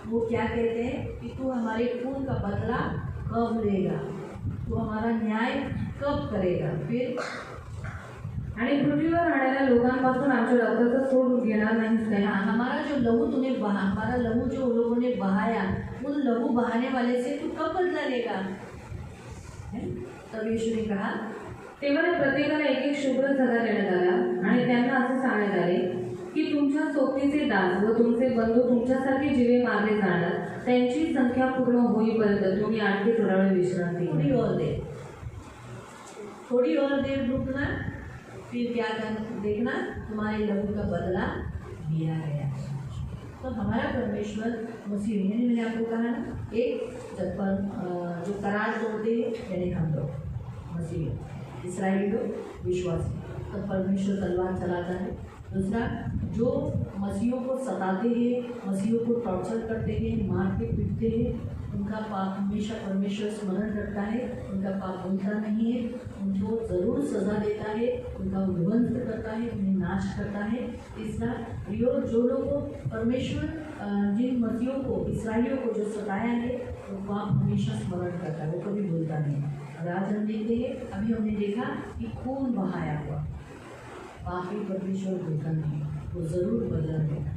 वो क्या कहते हैं कि तू हमारे खून का बदला कब लेगा, तू हमारा न्याय कब करेगा? फिर आणि पृथ्वीवर राहणाऱ्या लोकांपासून आमच्या रक्ताचा सूड घेणार नाहीस काय? हमारा जो लहू तूने बहा, हमारा लहू जो उन लोगों ने बहाया, उन लहू बहाने वाले से तू कब बदला लेगा? तब यीशु ने कहा, तेव्हा त्या प्रत्येकाला एक एक शुभ्र झगा देण्यात आला आणि त्यांना असे सांगण्यात आले की तुमच्या सोबतीचे दास व तुमचे बंधू तुमच्यासारखे जीवे मारले जाणार, त्यांची संख्या पूर्ण होईपर्यंत तुम्ही आणखी थोडा वेळ विश्रांती थोड़ी घ्या. और देर, थोड़ी और देर रुकना, फिर क्या करना, देखना तुम्हारे लहू का बदला लिया गया। तो हमारा परमेश्वर मसीह, यानी मैंने आपको कहा ना, एक जब पर जो करार तोड़ते हैं, यानी हम लोग मसीह, इस्राएली लोग विश्वासी, तब परमेश्वर तलवार चलाता है। दूसरा, जो मसीहों को सताते हैं, मसीहों को टॉर्चर करते हैं, मार के पीटते हैं, उनका पाप हमेशा परमेश्वर स्मरण करता है, उनका पाप भूलता नहीं है, उनको ज़रूर सज़ा देता है, उनका ध्वंस करता है, उन्हें नाश करता है। तीसरा, जो लोगों परमेश्वर जिन मसीहों को, इसराइलियों को जो सताया है, वो पाप हमेशा स्मरण करता है, वो कभी भूलता नहीं। और आज हम देखते हैं, अभी हमने देखा कि खून बहाया हुआ पापी परमेश्वर भूलता नहीं, वो ज़रूर बदला देगा।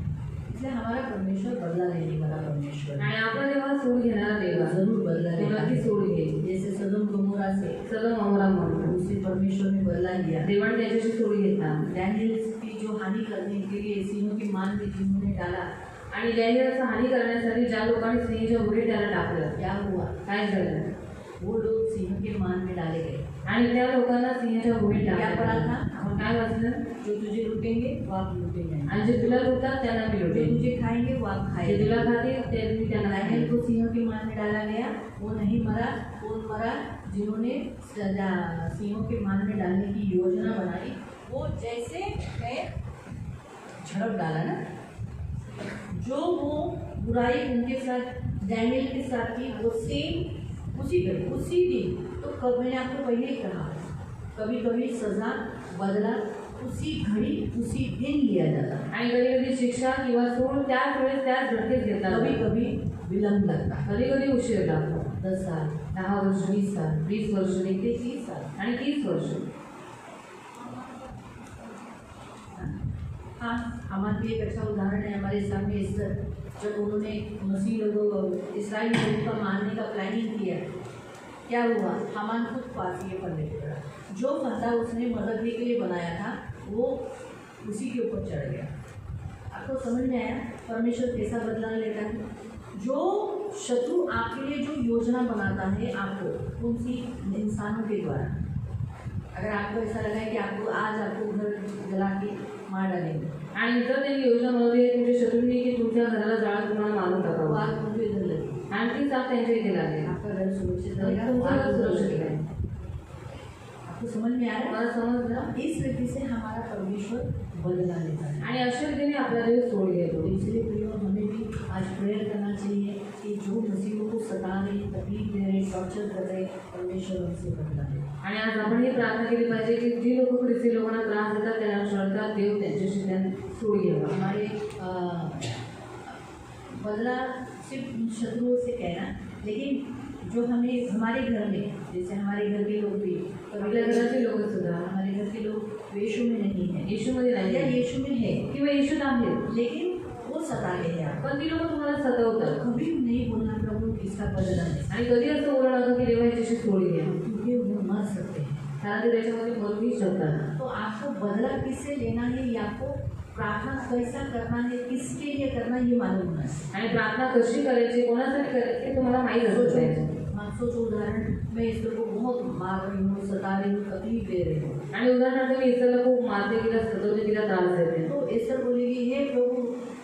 इसलिए हमारा परमेश्वर बदला लेने वाला परमेश्वर है। आणि आपला देवा सूड घेणारा देव आहे. जरूर बदला तो लेगा। नक्की सूड घेईल. जैसे सदम गमोरा से सगळं अमरा म्हणून उसे परमेश्वर ने बदला लिया। देवाने त्याच्याशी सूड घेतला डैनियल की जो हानि करने के लिए सिंहों के मान में जिन्होंने डाला, आणि डॅनियलचं हानी करण्यासाठी ज्या लोकांनी सिंहच्या उडी त्याला टाकलं, क्या हुआ? काय झालं? वो लोग सिंह के मान में डाले गए। आणि त्या लोकांना सिंहाच्या उडीत क्या टाकलं. पढ़ा था? आपण काय वाचलं? जो तुझे लूटेंगे वो आप लूटेंगे, आणि जे तुला लुटतात त्यांना मी जो लुटेन, तुझे खाएंगे वो आप जे खाएंगे। तुला खातील ते मी त्यांना डैनियल खाईल. को सिंहों के मान में डाला गया, वो नहीं मरा। कौन मरा? जिन्होंने सिंहों के मान में डालने की योजना बनाई, वो जैसे है झड़प डाला ना, जो वो बुराई उनके साथ डैनियल के साथ की, वो सेम उसी दिन। तो कब, मैंने आपको पहले ही कहा, कभी कभी सजा बदला उसी घड़ी उसी दिन लिया जाता है, आणि कधी कधी शिक्षा किंवा सूड त्याच वेळेस त्याच झटकेत घेतात. कभी कभी विलंब लगता है। कधी कधी उशीर लागतो. 10 साल, 10 वर्ष, 20 साल, 20 वर्ष, देखते 30 साल। आणि 30 वर्ष. हाँ, हमारे भी एक अच्छा उदाहरण है हमारे सामने एस्तर, जब उन्होंने मसीह लोगों, इस्राएल लोगों का मारने का प्लानिंग किया, क्या हुआ? हामान खुद फांसी के फंदे पे पड़ा। जो फंदा उसने मदद के लिए बनाया था, वो उसी के ऊपर चढ़ गया। आपको समझ में आया परमेश्वर कैसा बदला लेता है? जो शत्रु आपके लिए जो योजना बनाता है आपको, उनसी इंसानों के द्वारा, अगर आपको ऐसा लगा है कि आपको आज आपको घर जला के मार डालेंगे, आणि जर त्यांनी योजना बनवली आहे तुमच्या शत्रूंनी की तुमच्या घराला जाळून तुम्हाला मारून तो टाकावं, आग मुझे इधर लगी, आणखी साथ त्यांच्या इथे लागेल, आपका घर सुरक्षित तर रहेगा, तुमचं आग घर उधर सुरक्षित लगेगा। आहे. आपको समझ में आ रहा मला समजलं. है? इस रीति से हमारा परमेश्वर बदला लेता है। आणि अशा रीतीने आपला देव सोड घेतो. तो इसलिए प्रियो, हमें भी आज प्रेयर करना चाहिए कि जो मसीहों को सता रहे, तकलीफ दे रहे, टॉर्चर कर रहे, परमेश्वर उनसे बदला ले। आणि आज आपण ही प्रार्थना केली पाहिजे की जी लोक ख्रिस्ती लोकांना त्रास देतात त्यांना शळतात, देव त्यांच्याशी सूड घ्यावा. हमारे बदला सिर्फ शत्रुओं से कहना, लेकिन जो हमें हमारे घर में, जैसे हमारे घर के लोग भी, आपल्या घरातील लोक सुद्धा हमारे घर के लोग यीशु में नहीं है, येशूमध्ये या नाही यीशु में है, किंवा येशूत आहेत, लेकिन वो सता रहे हैं आपको। पण ती लोक तुम्हाला सतवतात. कभी नहीं बोलना प्रभु इसका बदला ले, आणि कधी असं बोलू नका की देवा याच्याशी सोड घ्या, क्योंकि वो मर सकते हैं। कारण ते त्याच्यामध्ये मरूही शकतात. तो आपको बदला किससे लेना है, ये आपको प्रार्थना कैसा करना है, किसके लिए करना है, ये मालूम होना चाहिए। आणि प्रार्थना कशी करायची, कोणासाठी करायची हे तुम्हाला माहीत असलं पाहिजे. हाँ, सोचो उदाहरण, मैं ईश्वर को बहुत मार रही हूँ, सता रही हूँ, तकलीफ दे रही हूँ, आणि उदाहरणार्थ मी ईश्वरला खूप मारते, तिला सतवते, तिला त्रास देते, तो ईश्वर बोलेगी हे प्रभु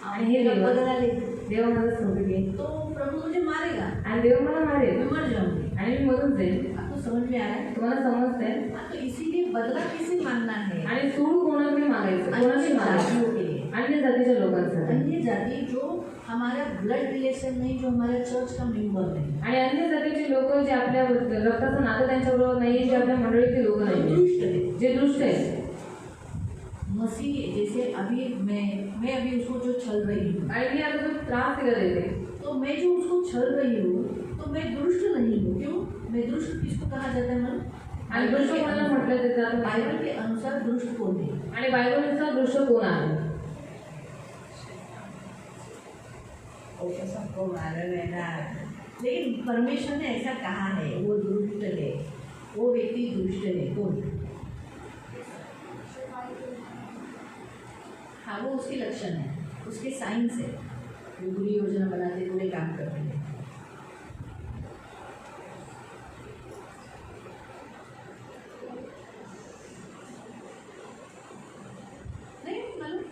आणि हे मेरा देवा, बदला ले, देवा माझा सोड घे. तो प्रभु मुझे मारेगा। आणि आणि देव मला मारेल मैं मर जाऊंगी। आणि मी मरून जाईल। आपको समझ में आ रहा है? तुम्हाला समजतंय? हाँ, तो इसीलिए बदला किसे मांगना है? आणि सूड कोणाकडे मागायचं? कोणाशी अन्य मागायचं? जातियों के लिए। अन्य जातीच्या लोकांसाठी। अन्य जाति जो हमारा ब्लड रिलेशन नहीं, जो हमारा चर्च का मेंबर नहीं, आणि अन्य जातीचे लोक जे आपल्या रक्ताचं नातं त्यांच्याबरोबर नाही, जे आपल्या मंडळीचे लोक नाही, दुष्ट है। जे दुष्ट आहेत। मसीह जैसे अभी मैं अभी उसको जो छल रही हूँ, आणि मी आता जो त्रास दिला देते, तो मैं जो उसको छल रही हूँ तो मैं दुष्ट नहीं हूँ। क्यों? मैं दुष्ट किसको कहा जाता है? मन आणि दुष्ट कोणाला म्हटलं जातं? बाइबल के अनुसार दुष्ट कौन है? आणि बायबलनुसार दुष्ट कोण आहे? सबको मालूम है ना, लेकिन परमेश्वर ने ऐसा कहा है वो दुष्ट है, वो व्यक्ति दुष्ट है। कौन? हाँ, वो उसके लक्षण है, उसके साइंस है। वो बुरी योजना बनाते, बुरे काम करते हैं। नहीं मालूम?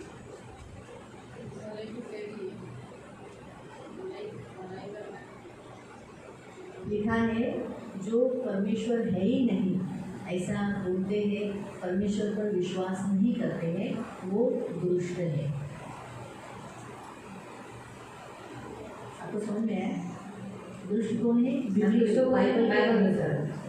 लिखा है जो परमेश्वर है ही नहीं ऐसा बोलते हैं, परमेश्वर पर विश्वास नहीं करते हैं, वो दुष्ट है। आपको समझ में आया? दुष्ट कौन है? दुष्ट कोण आहे? बायबलनुसार।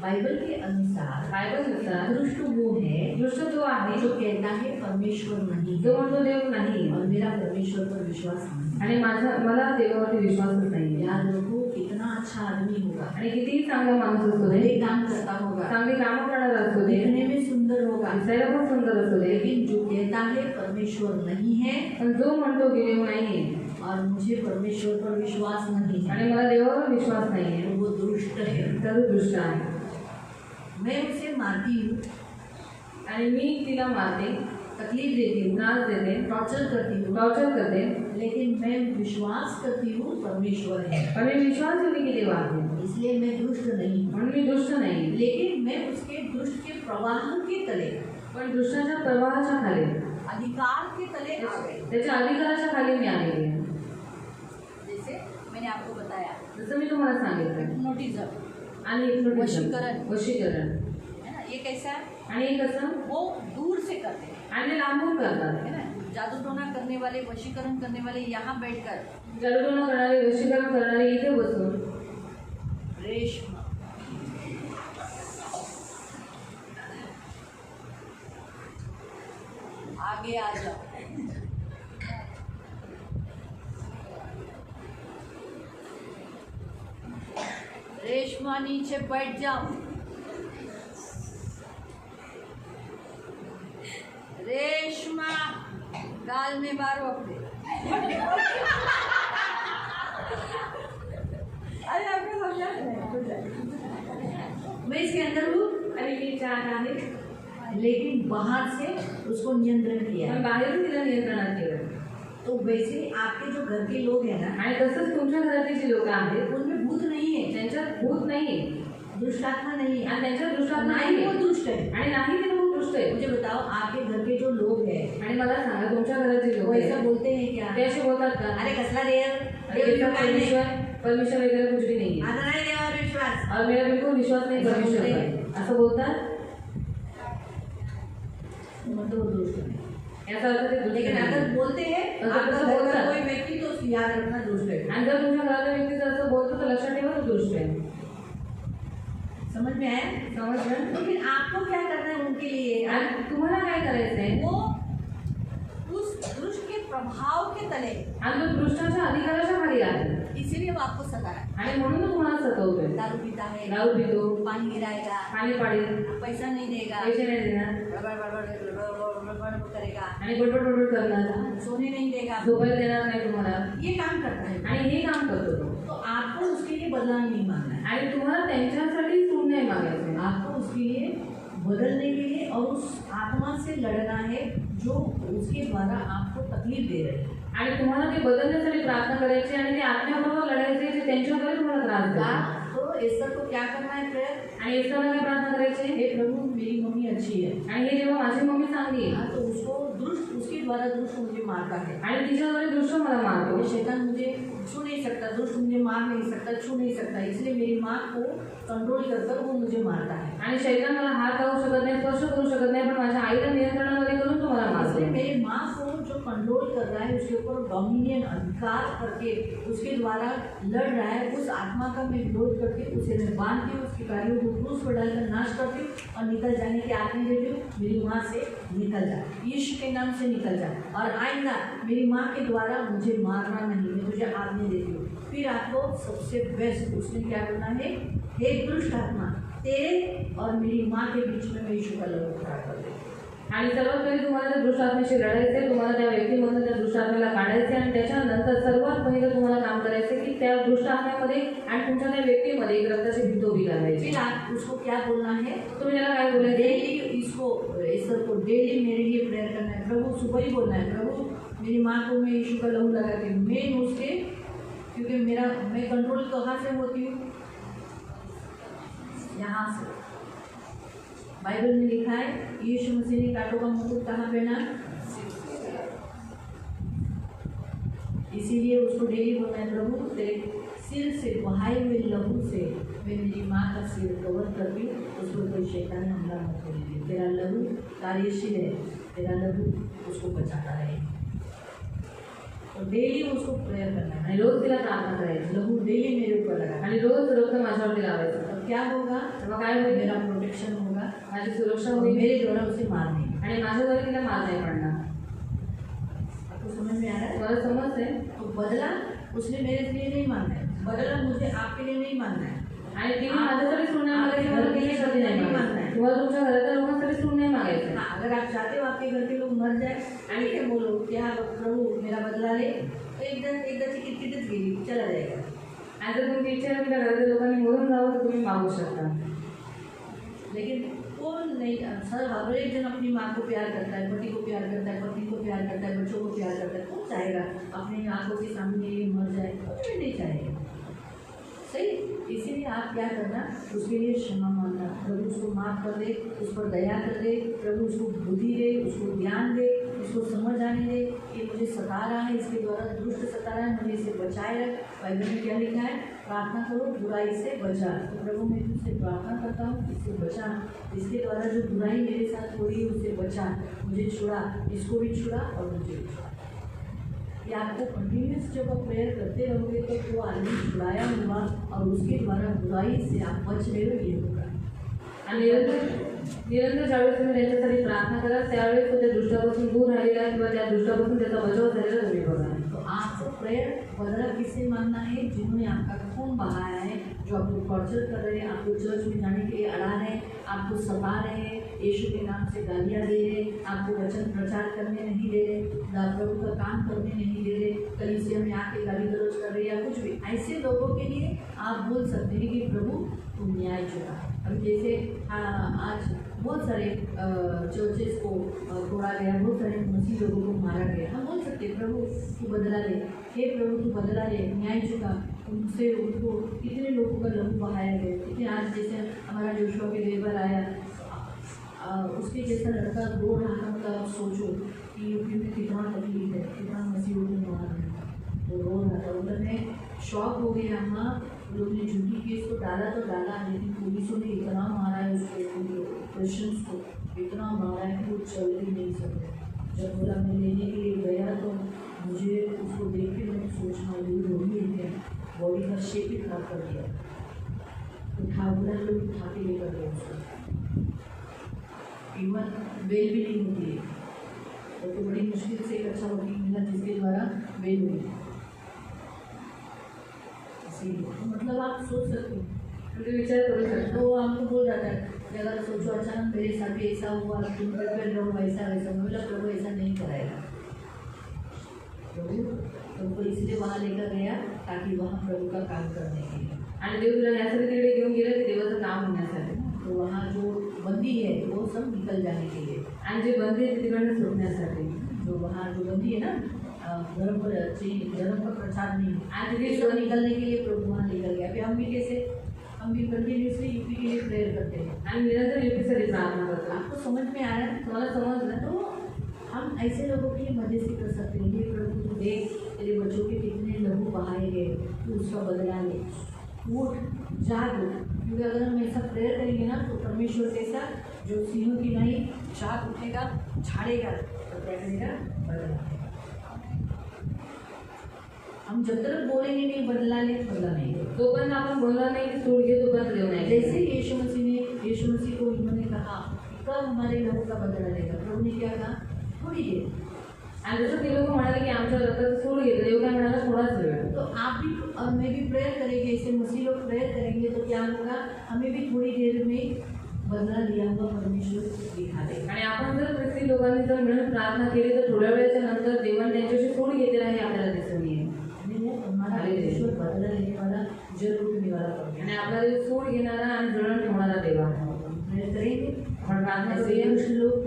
बाइबल के अनुसार बायबलनुसार दुष्ट वो है दुष्ट तो आहे जो कहता है परमेश्वर नहीं जो है म्हणतो देव नाही और मेरा परमेश्वर पर विश्वास नहीं है। आणि मला देवावरती विश्वासच नाही। यार लोगों, कितना अच्छा आदमी होगा, आणि कितीही चांगला माणूस असू दे, बड़े काम करता होगा, चांगली कामं करणारा असू दे, देखने में सुंदर होगा, दिसायला पण सुंदर असू दे, लेकिन जो कहता है परमेश्वर नहीं है पण जो म्हणतो की देव नाहीये और मुझे परमेश्वर पर विश्वास नहीं है, आणि मला देवावर विश्वास नाहीये, तो वो दुष्ट है। तर तो दुष्ट आहे। मैं उसे मारती हूँ, आणि मी तिला मारते, तकलीफ देती हूँ, त्रास देते, टॉर्चर करती हूँ, टॉर्चर करते, लेकिन मैं विश्वास करती हूँ परमेश्वर है, पण मी विश्वास ठेवते की देव आहे, इसलिए मैं दुष्ट नहीं हूँ। म्हणून मी दुष्ट नाही। लेकिन मैं उसके दुष्ट के प्रवाह के तले, पण दुष्टाच्या प्रवाहाच्या खाली, अधिकार के तले आ गए। त्याच्या अधिकाराच्या खाली मी आलेली आहे। जैसे मैंने आपको बताया, जसं मी तुम्हाला सांगितलं। हिप्नोटिज्म आणि hypnotism, वशीकरण। वशीकरण है ना, ये कैसा है? आणि हे कसं? वो दूर से करते हैं, आणि लांबून करतात। है ना। जादू टोना करने वाले, वशीकरण करने वाले यहाँ बैठकर जादूटोणा करणारे, वशीकरण करणारे इथे बसून रेशम, आगे आ जाओ, रेशमा नीचे बैठ जाओ, रेशमा गाल में मारो अपने। अरे आपको समझा? मैं इसके अंदर हूँ, आणि मी चार आहे, लेकिन बाहर से उसको नियंत्रण किया पण है। बाहेरून तिला नियंत्रणात केलं। तो वैसे आपके जो घर के लोग हैं ना, आणि तसंच तुमच्या घरातली जी लोक आहेत उनमें भूत नहीं है, त्यांच्यात भूत नाहीये दुष्टात्मा नहीं है, आणि त्यांच्यात दुष्टात्मा नहीं नाहीये वो दुष्ट है। आणि नाही ते लोक दुष्ट आहे। मुझे बताओ, आपके घर के जो लोग हैं आणि मला सांगा तुमच्या घरातले लोक वो ऐसा आहेत, बोलते हैं क्या? ते असे बोलतात का? अरे कसला देव, अरे देव इसका काय नाही, परमेश्वर वगैरे कुछ भी नहीं है, आता नाही देवावर विश्वास। और मेरा बिल्कुल विश्वास नहीं ऐसा परमेश्वर बोलते पर, असं बोलतात। मतलब वो दुष्ट है। याचा अर्थ ते दुष्ट लेकिन नाही। अगर बोलते हैं अगर आपका तसं घर का बोलतात, कोई व्यक्ति, तो याद रखना दुष्ट है। आणि जर तुमच्या घरातल्या व्यक्ती जर असं बोलतो तर लक्षात ठेवा तो दुष्ट आहे। समझ में आया? समजलं? लेकिन आपको क्या करना है उनके लिए? आणि तुम्हाला काय करायचंय? वो उस दुष्ट के प्रभाव के तले, आणि तो दुष्टाच्या अधिकाराच्या खाली आहे, इसीलिए वो आपको सता रहा है। आणि म्हणून तो तुम्हाला सतवतोय। दारू पीता है, दारू पितो, पानी गिराएगा, पाणी पाडेल, पैसा नहीं देगा, पैसे नाही देणार, बड़बड़ बड़बड़ बड़बड़ बड़बड़ करेगा, आणि बडबड बडबड करणार, सोने नहीं देगा, झोपायला देणार नाही तुम्हाला, ये काम करता है। आणि हे काम करतो तो। तो आपको उसके लिए बदला नहीं मांगना है, आणि तुम्हाला त्यांच्यासाठी सूड नाही मागायचं, आपको उसके लिए बदलने के लिए और उस आत्मा से लड़ना है जो उसके द्वारा आपको तकलीफ दे रही है। आणि तुम्हाला ते बदलण्यासाठी प्रार्थना करायची आणि ते आत्म्याबरोबर लढायचे जे त्यांच्याकडे तुम्हाला त्रास का? देतात। तो ऐसा को क्या करना है? प्रेयर, आणि ईश्वराला काय प्रार्थना करायची? हे प्रभु तेरी मम्मी अच्छी है, आणि हे जेव्हा माझी मम्मी चांगली आहे हाँ तो उसको दुष्ट, उसके द्वारा दुष्ट मुझे मारता है। आणि तिच्याद्वारे दुष्ट मला मारतो, ये शैतान मुझे छू नहीं सकता, दुष्ट मुझे मार नहीं सकता, छू नहीं सकता, इसलिए मेरी माँ को कंट्रोल कर कर वो मुझे मारता है। आणि शैतान मला हात लावू शकत नाही, स्पर्श करू शकत नाही, पण माझ्या आईला नियंत्रणामध्ये करून तो मला मारतो। इसलिए मेरी माँ को जो कंट्रोल कर रहा है, उसके ऊपर डोमिनियन अधिकार करके उसके द्वारा लड़ रहा है, उस आत्मा का मैं विरोध करके उसे मैं बांधती हूँ, उसके कार्यों को क्रूस पर डालकर नाश करती हूँ और निकल जाने की आज्ञा देती हूँ, मेरी माँ से निकल जा, यीशु के नाम से निकल जा, और आइंदा मेरी माँ के द्वारा मुझे मारना नहीं, मैं तुझे आज्ञा देती हूँ। फिर आपको सबसे बेस्ट उसने क्या करना है, हे दुष्ट आत्मा, तेरे और मेरी माँ के बीच में मैं यीशु का लहू खड़ा कर देती हूँ। आणि सर्वात पहिले तुम्हाला त्या दुष्ट आत्म्याशी लढायचे, तुम्हाला त्या व्यक्तीमधून त्या दुष्ट आत्म्याला काढायचे आणि त्याच्यानंतर सर्वात पहिलं तुम्हाला काम करायचे की त्या दुष्ट आत्म्यामध्ये आणि तुमच्या त्या व्यक्तीमध्ये एक रक्ताची भिंत उभी करायची। फिर आप उसको क्या बोलना है, तुम्ही त्याला काय बोलायचे, डेली इसको ईश्वर को डेली मेरे लिए प्रेयर करना है। प्रभु सुबह ही बोलना है, प्रभु मेरी माँ को मैं यीशु का लहू लगाती हूँ, मैं उसके, क्योंकि मैं कंट्रोल कहाँ से होती हूँ, यहाँ से। बाइबल में लिखा है यीशु मसीह ने कांटों का मुकुट कहाँ पहना, इसीलिए उसको डेली बोलना है, प्रभु तेरे सिर से बहाए हुए लहू से मैं मेरी माँ का सिर कवर करती हूँ, उस पर कोई शैतान हमला मत करेगी, तेरा लहू कार्यशील है, तेरा लहू उसको बचाता रहे। तो डेली उसको प्रेयर करना है, आणि रोज तिला प्रार्थना करायची, लहू डेली मेरे ऊपर लगा, आणि रोज रक्त माझ्यावरती लावायचं। तब क्या होगा, तेव्हा काय होईल, मेरा प्रोटेक्शन होगा, माझी सुरक्षा और होईल मेरे द्वारा उसे मार नहीं। आणि माझ्याद्वारे तिला मार नाही पडणार। आपको समझ में आ रहा है? मला समजते, तो बदला उसने मेरे लिए नहीं मांगना है, बदला मुझे आपके लिए नहीं मांगना है, आणि तिने माझ्यासाठी सून नाही मागायची, मला तिच्यासाठी नाही मागायचं, तुम्हाला तुमच्या घरातल्या लोकांसाठी सून नाही मागायचं। हाँ, अगर आप चाहते हो आपके घर के लोग मर जाए आणि ते बोलो की हा प्रभू मेरा बदला ले, तो एकदाची किटकिटच गेली, चला जाएगा। आणि जर तुमची इच्छा आहे तुमच्या घरातल्या लोकांनी मरून जावं तर तुम्ही मागू शकता, लेकिन कौन नहीं, सर हर एक जन अपनी माँ को प्यार करता है, पति को प्यार करता है, पत्नी को प्यार करता है, बच्चों को प्यार करता है, कौन चाहेगा अपनी आंखों के सामने ये मर जाए, कुछ भी नहीं चाहेगा, सही। इसीलिए आप क्या करना, उसके लिए क्षमा मांगना, प्रभु उसको माफ कर दे, उस पर दया कर दे, प्रभु उसको बुद्धि दे, उसको ज्ञान दे, उसको समझ आने दे, ये मुझे सता रहा है, इसके द्वारा दुष्ट सता रहा है, मुझे इसे बचाए रख। बाइबल में क्या लिखा है, प्रार्थना करो बुराई से बचा, तो प्रभु मैं तुझसे प्रार्थना करता हूँ इससे बचा, इसके द्वारा जो बुराई मेरे साथ हो रही है उससे बचा, मुझे छुड़ा, इसको भी छुड़ा और मुझे भी छुड़ा। ये आपको कंटिन्यूस जब आप प्रेयर करते रहोगे तो वो आदमी छुड़ाया हुआ और उसके द्वारा बुराई से आप बच रहे हो, ये होगा। आणि निरंतर ज्यावेळेस तुम्ही त्यांच्यासाठी प्रार्थना कराल त्यावेळेस तो त्या दुष्टापासून दूर राहिलेला किंवा त्या दुष्टापासून त्याचा बचाव झालेला तुम्ही बघा। तो आपको प्रेयर बदला किससे मांगना है, जिन्होंने आपका खून बहाया है, जो आपको टॉर्चर कर रहे हैं, आपको चर्च में जाने के लिए अड़ा रहे हैं, आपको सता रहे हैं, यीशु के नाम से गालियाँ दे रहे, आपको वचन प्रचार करने नहीं दे रहे, प्रभु का काम करने नहीं दे रहे, कलीसिया में आके गाली गलौज कर रहे या कुछ भी, ऐसे लोगों के लिए आप बोल सकते हैं कि प्रभु तुम न्याय चुका। अब जैसे आज बहुत सारे चर्चेस को तोड़ा गया, बहुत सारे मसीह लोगों को मारा गया, हम बोल सकते प्रभु तू बदला ले, हे प्रभु तू बदला ले, न्याय चुका, उनसे उनको कितने लोगों का लहू बहाया गया। कितने आज जैसे हमारा जोशुआ के लेबर आया, उसके जैसा लड़का रो रहा था, मतलब सोचो कि यूपी में कितना तकलीफ है, कितना मसीहों को मार है, तो रो रहा था, मतलब मैं शॉक हो गया। हाँ लोग ने झूठी केस को डाला तो डाला, लेकिन पुलिसों ने इतना मारा है उसको, क्रिश्चियंस को इतना मारा है कि वो चल ही नहीं सकते। जब बोला मैं लेने के लिए गया तो मुझे उसको देख के मैंने सोचना ये रोगी है, बॉडी का शेप ही खराब कर दिया, उठा बोला लोग उठा के लेकर गए उसको, इवन बेल भी नहीं होती है, तो बड़ी मुश्किल से एक अच्छा वकील मिला जिसके द्वारा बेल हुई। मतलब आप सोच सकते हो, विचार करू शकतो। तो हमको बोल रहा था कि अगर सोचो अचानक मेरे साथ भी ऐसा हुआ, तुम प्रिपेयर रहो, ऐसा वैसा, बोला प्रभु ऐसा नहीं कराएगा। प्रभु तुमको इसलिए वहाँ लेकर गया ताकि वहाँ प्रभु का काम करने के लिए, आणि देव तुला यासाठी तिकडे घेऊन गेलं की देवाचं काम होण्यासाठी, तो वहाँ जो बंदी है वो सब निकल जाने के लिए, आणि जे बंदी आहे तिकडनं सुटण्यासाठी, जो वहाँ जो बंदी है ना धर्म का प्रचार नहीं, आज इसको निकलने के लिए प्रभु वहाँ निकल गया। अभी हम भी कैसे हम भी कंटिन्यूसली यूपी के लिए प्रेयर करते हैं। आणि निरंतर युपीसाठी प्रार्थना करतो। आपको समझ में आ रहा है? तुम्हाला समजलं? तो हम ऐसे लोगों के लिए मध्यस्थी कर सकते हैं। ये प्रभु तू देख तेरे बच्चों के कितने लहू बहाए गए, तू उसका बदला ले, उठ जाग उठ। क्योंकि अगर हम ऐसा प्रेयर करेंगे ना तो परमेश्वर कैसा जो सिंहों की नहीं जाग उठेगा, झाड़ेगा तो क्या करेगा? बदला। हम जब तक बोलेंगे नहीं बदला ले, बदला नहीं होगा। जोपर्यंत आपण बोलणार नाही की सूड घे तोपर्यंत देव नाही। जैसे यीशु मसीह को उन्होंने कहा कब हमारे लहू का बदला लेगा, प्रभु ने क्या कहा? थोड़ी देर। आणि जसं ते लोक म्हणाले की आमच्या रक्ताचं सूड घेतलं, देव काय म्हणाला? थोडाच वेळ। तो आप भी और मैं भी प्रेयर करेंगे, ऐसे मसीह लोग प्रेयर करेंगे तो क्या होगा? हमें भी थोड़ी देर में बदला लिया हुआ परमेश्वर दिखा देगा। आणि आपण जर ख्रिस्ती लोकांनी जर मिळून प्रार्थना केली तर थोड्या वेळाच्या नंतर देवाने त्यांच्याशी सूड घेतलेला हे आपल्याला दिसून येईल। हमारा परमेश्वर बदला लेने वाला, जरूर लेने वाला परमेश्वर। आणि आपल्याला सूड घेणारा आणि जळण ठेवणारा देव आहे। प्रेयर करेंगे। आपण प्रार्थना ऐसे करूया। दुष्ट लोग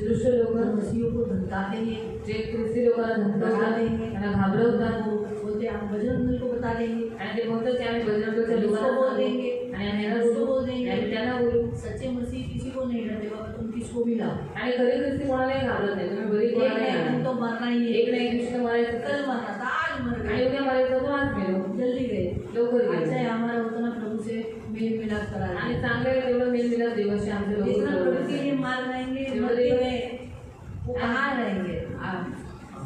दुष्ट लोक मसीहों को धमकाते हैं, जे ख्रिस्ती लोकांना धमकावतात, त्यांना घाबरवतात, बोलते हम बजरंग दल को बता देंगे, आणि ते म्हणतात की आम्ही बजरंगच्या उसको लोकांना बोल देंगे, आणि आम्ही यांना उसको बोलू, बोल देंगे। आम्ही त्यांना बोलू। सच्चे मसीह किसी को नहीं डरते बाबा, तुम किसको भी लाओ, आणि खरी ख्रिस्ती कोणालाही घाबरत नाही। तुम्ही बरी एक कोणालाही नहीं तुम घाबरत तो मरना ही नाही। है, एक नाही दिवशी तर मारायचं, कल मरना था, आज मर आणि गए, उद्या मारायचं तो आज मेलो, जल्दी गए। लवकर अच्छा है गेलो। हमारा उतना प्रभु से मेल मिलाप करा आणि दें। चांगलं आहे तेवढं मेल मिलाप देवाशी आमचे लोक जितना प्रभु के करतात। लिए मार रहेंगे जो मरते देव- हुए, वो कहाँ रहेंगे? आप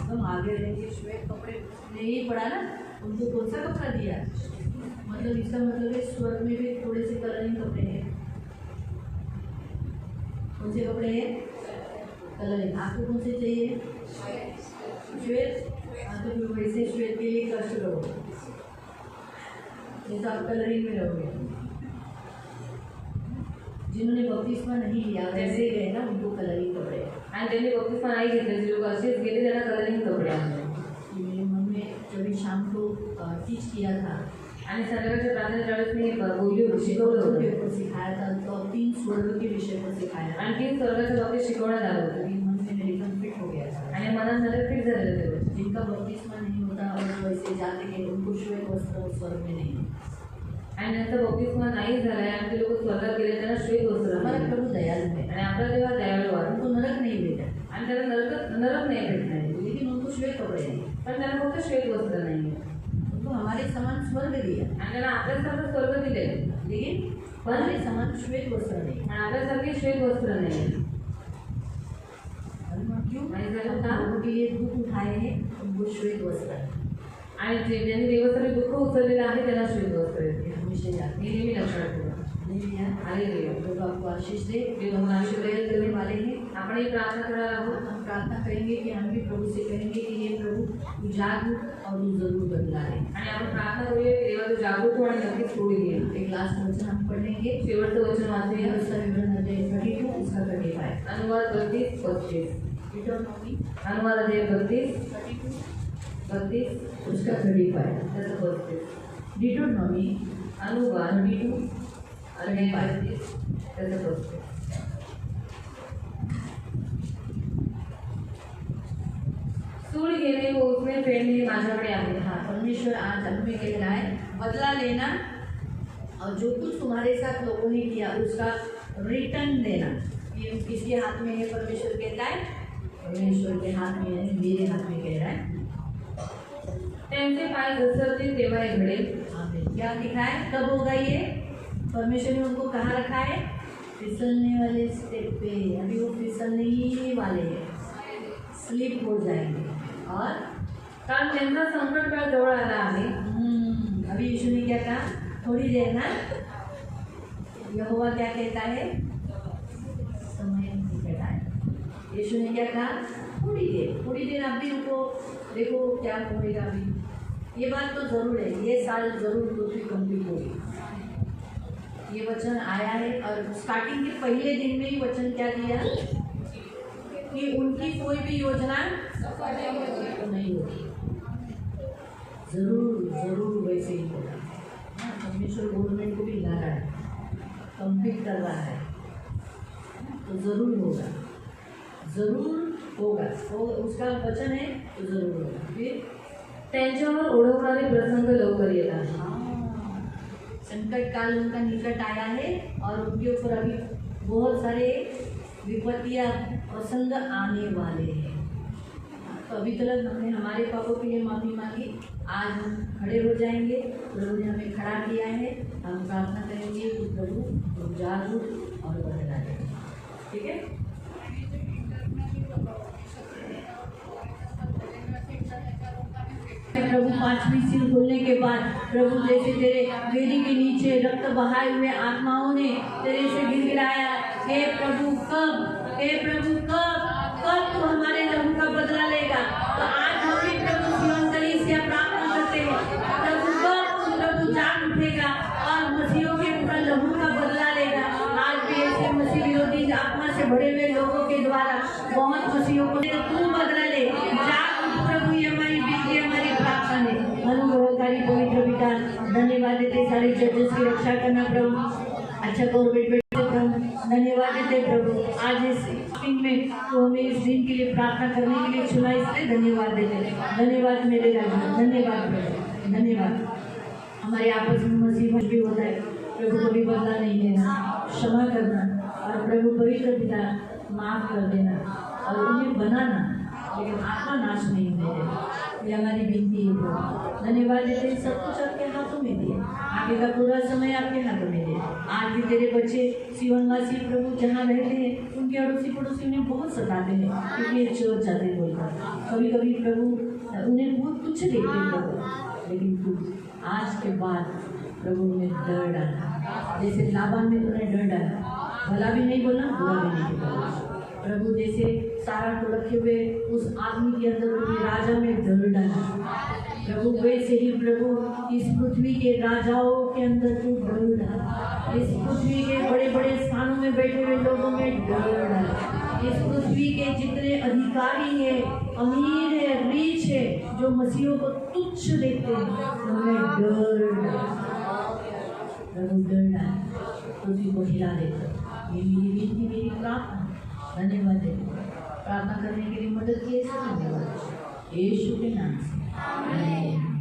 एकदम आगे रहेंगे, श्वेत कपड़े नहीं पड़ा ना, उनको कौन सा कपड़ा दिया? मतलब इसका मतलब है स्वर्ग में भी थोड़े से कलरिंग कपड़े हैं। कौन से कपड़े हैं? कलरिंग। आपको कौन से चाहिए? श्वेत। हाँ, तो फिर वैसे श्वेत के लिए कष्ट करो, जैसे आप कलरिंग में रहोगे। जिन्होंने बपतिस्मा नहीं लिया वैसे गए ना, उनको कलरिंग कपड़े। आणि त्यांनी बपतिस्मा नाही घेतले, जे लोक असेच गेले त्यांना कलरिंग कपडे आणले। कि मेरे मन में जब शाम को टीच किया था, आणि संध्याकाळच्या प्रार्थनेच्या वेळेस मी बोलली होती, शिकवलं स्वर्ग के होतं, ऊपर सिखाया था, तो 3 स्वर्ग के विषय पर सिखाया था। आणि 3 स्वर्गाच्या बाबतीत शिकवण्यात आलं होतं। अभी मन में मेरे कंप्लीट हो गया था। आणि मनात मध्ये फिट झालेलं ते गोष्ट। जिनका बपतिस्मा नहीं होता और वैसे जाते हैं, उनको श्वेत वस्त्र स्वर्ग में नहीं। आणि त्यांचा बपतिस्मा नाही झालाय आणि ते लोक स्वर्गात गेले, त्यांना श्वेत वस्त्र हमारा मिळाले। प्रभु दयालु है, आणि आपला देवा दयाळू आहे, उनको नरक नहीं भेजा, आणि त्याला नरक नाही भेटणार, लेकिन उनको श्वेत कपड़े नहीं, पण त्याला फक्त श्वेत वस्त्र नाही आहे। उनको हमारे समान स्वर्ग दिया, आणि त्याला आपल्यासारखं स्वर्ग दिले, लेकिन हमारे समान श्वेत वस्त्र नहीं। आणि आपल्यासारखे श्वेत वस्त्र नाही। क्यों? नहीं झालं का? प्रभु के लिए दुख उठाए हैं, उनको श्वेत वस्त्र है। आणि ज्यांनी देवासाठी दुःख उचललेलं आहे त्याला श्वेत वस्त्र येते। ये हमेशा याद हे नेहमी लक्षात ठेवा। नहीं हालेलुया। प्रभु आपको आशीष दे। देव तुम्हाला आशीष प्रेयर देईल। करने वाले हैं, आपण ही प्रार्थना करणार आहोत। हम प्रार्थना करेंगे कि हम भी प्रभु से कहेंगे कि हे प्रभु तू जाग उठ और तू जरूर बदला है। आणि आपण प्रार्थना करूया की देवा तू जागृत हो आणि नक्कीच सोडून घे। एक लास्ट वचन हम पढ़ लेंगे, शेवटचं वचन वाचूया। उसका विवरण अध्याय 32 उसका 35। अनुवाद 32-35। डिटरनॉमी अनुवाद अध्याय 32 उसका 35। त्याचं 35। डिटरनॉमी अनुवाद 32 अध्याय 32 त्याचं 35। सूड घेणे व उसने फेडणे माझ्याकडे आहे। हाँ, परमेश्वर आज हमें कह रहा है बदला लेना और जो कुछ तुम्हारे साथ लोगों ने किया उसका रिटर्न देना। ये किसके हाथ में है? परमेश्वर कहता है परमेश्वर के हाथ में है, मेरे हाथ में कह रहा है। त्यांचे पाय घसरतील तेव्हा हे घडेल। आमीन। क्या लिखा है? कब होगा ये? परमेश्वर ने उनको कहाँ रखा है? फिसलने वाले स्टेप पे। अभी वो फिसलने ही वाले हैं, स्लिप हो जाएंगे। और कारण त्यांचा संकट काळ जवळ आला आहे। अभी यीशु ने क्या कहा? थोड़ी देर ना, यहोवा क्या कहता है? समय निकट आए। यीशु ने क्या कहा? थोड़ी देर आप भी रुको, देखो क्या होएगा। अभी ये बात तो जरूर है, ये साल जरूर पृथ्वी कंप्लीट होगी। ये वचन आया है और स्टार्टिंग के पहले दिन में ही वचन क्या दिया कि उनकी कोई भी योजना तो नहीं होगी। जरूर वैसे ही होगा। परमेश्वर गवर्नमेंट को भी ला रहा है, कंप्लीट कर रहा है, तो जरूर होगा, वो उसका वचन है तो जरूर होगा। फिर त्यांच्यावर ओढवणारे प्रसंग लवकर येतात। संकट काल उनका निकट आया है और उनके ऊपर अभी बहुत सारे विपत्तियाँ प्रसंग आने वाले हैं। तो अभी तक हमने हमारे पापों के लिए माफ़ी मांगी, आज हम खड़े हो जाएंगे। प्रभु ने हमें खड़ा किया है, हम प्रार्थना करेंगे कि प्रभु उजाड़ और बदला दे। ठीक है। प्रभु पांचवी सील खोलने के बाद प्रभु जैसे तेरे वेदी के नीचे रक्त बहाए हुए आत्माओं ने तेरे से गिड़गिड़ाया, हे प्रभु कब तू हमारे लहू का बदला लेगा। तो आज हम भी प्रभु सियोन कलीसिया प्रार्थना करते हैं, प्रभु जाग उठेगा और मसीहों के पूरा लहू का बदला लेगा। आज भी ऐसे मसीह विरोधी आत्मा से भरे हुए लोगों के द्वारा बहुत मसीहों को तू बदला ले। जाग प्रभु, ये हमारी विनती, हमारी प्रार्थना है। अनुग्रहकारी पवित्र पिता, धन्यवाद देते सारे जजेस की रक्षा करना प्रभु, अच्छा गवर्नमेंट प्रभु, धन्यवाद देते प्रभु। आज इस मीटिंग में तो हमें इस दिन के लिए प्रार्थना करने के लिए चुना, इसलिए धन्यवाद देते। धन्यवाद मेरे राजा, धन्यवाद प्रभु, धन्यवाद। हमारे आपस में मसीह भी होता है प्रभु, कभी बदला नहीं लेना, क्षमा करना और प्रभु पवित्र पिता माफ कर देना और उन्हें बनाना, लेकिन आत्मा नाश नहीं देना। ये हमारी विनती है प्रभु। धन्यवाद देते हैं, सब कुछ आपके हाथों में दिए, आगे का पूरा समय आपके हाथों में दिए। आज भी तेरे बच्चे सियोनवासी प्रभु जहाँ रहते हैं उनके अड़ोसी पड़ोसी उन्हें बहुत सताते हैं, क्योंकि ये चोर जाते बोलकर कभी कभी प्रभु उन्हें बहुत तुच्छ देखते हैं प्रभु, लेकिन तू आज के बाद प्रभु उन्हें डर डाला, जैसे लाबान में तूने डर डाला, भला भी नहीं बोला, बुरा भी नहीं बोला प्रभु। जैसे सारा को रखे हुए उस आदमी के अंदर उनके राजा में डर डाला प्रभु, वैसे ही प्रभु इस पृथ्वी के राजाओं के अंदर तू डर डाला, इस पृथ्वी के बड़े बड़े स्थानों में बैठे हुए लोगों में डर डाला, इस पृथ्वी के जितने अधिकारी हैं, अमीर है, रीच है, जो मसीहों को तुच्छ देखते हैं, उनमें डर डाला प्रभु, डर डाला, पृथ्वी को हिला देता। ये मेरी विनती, मेरी प्रार्थना। धन्यवाद देते, प्रार्थना करने के लिए मदद किए, धन्यवाद यीशु के नाम से।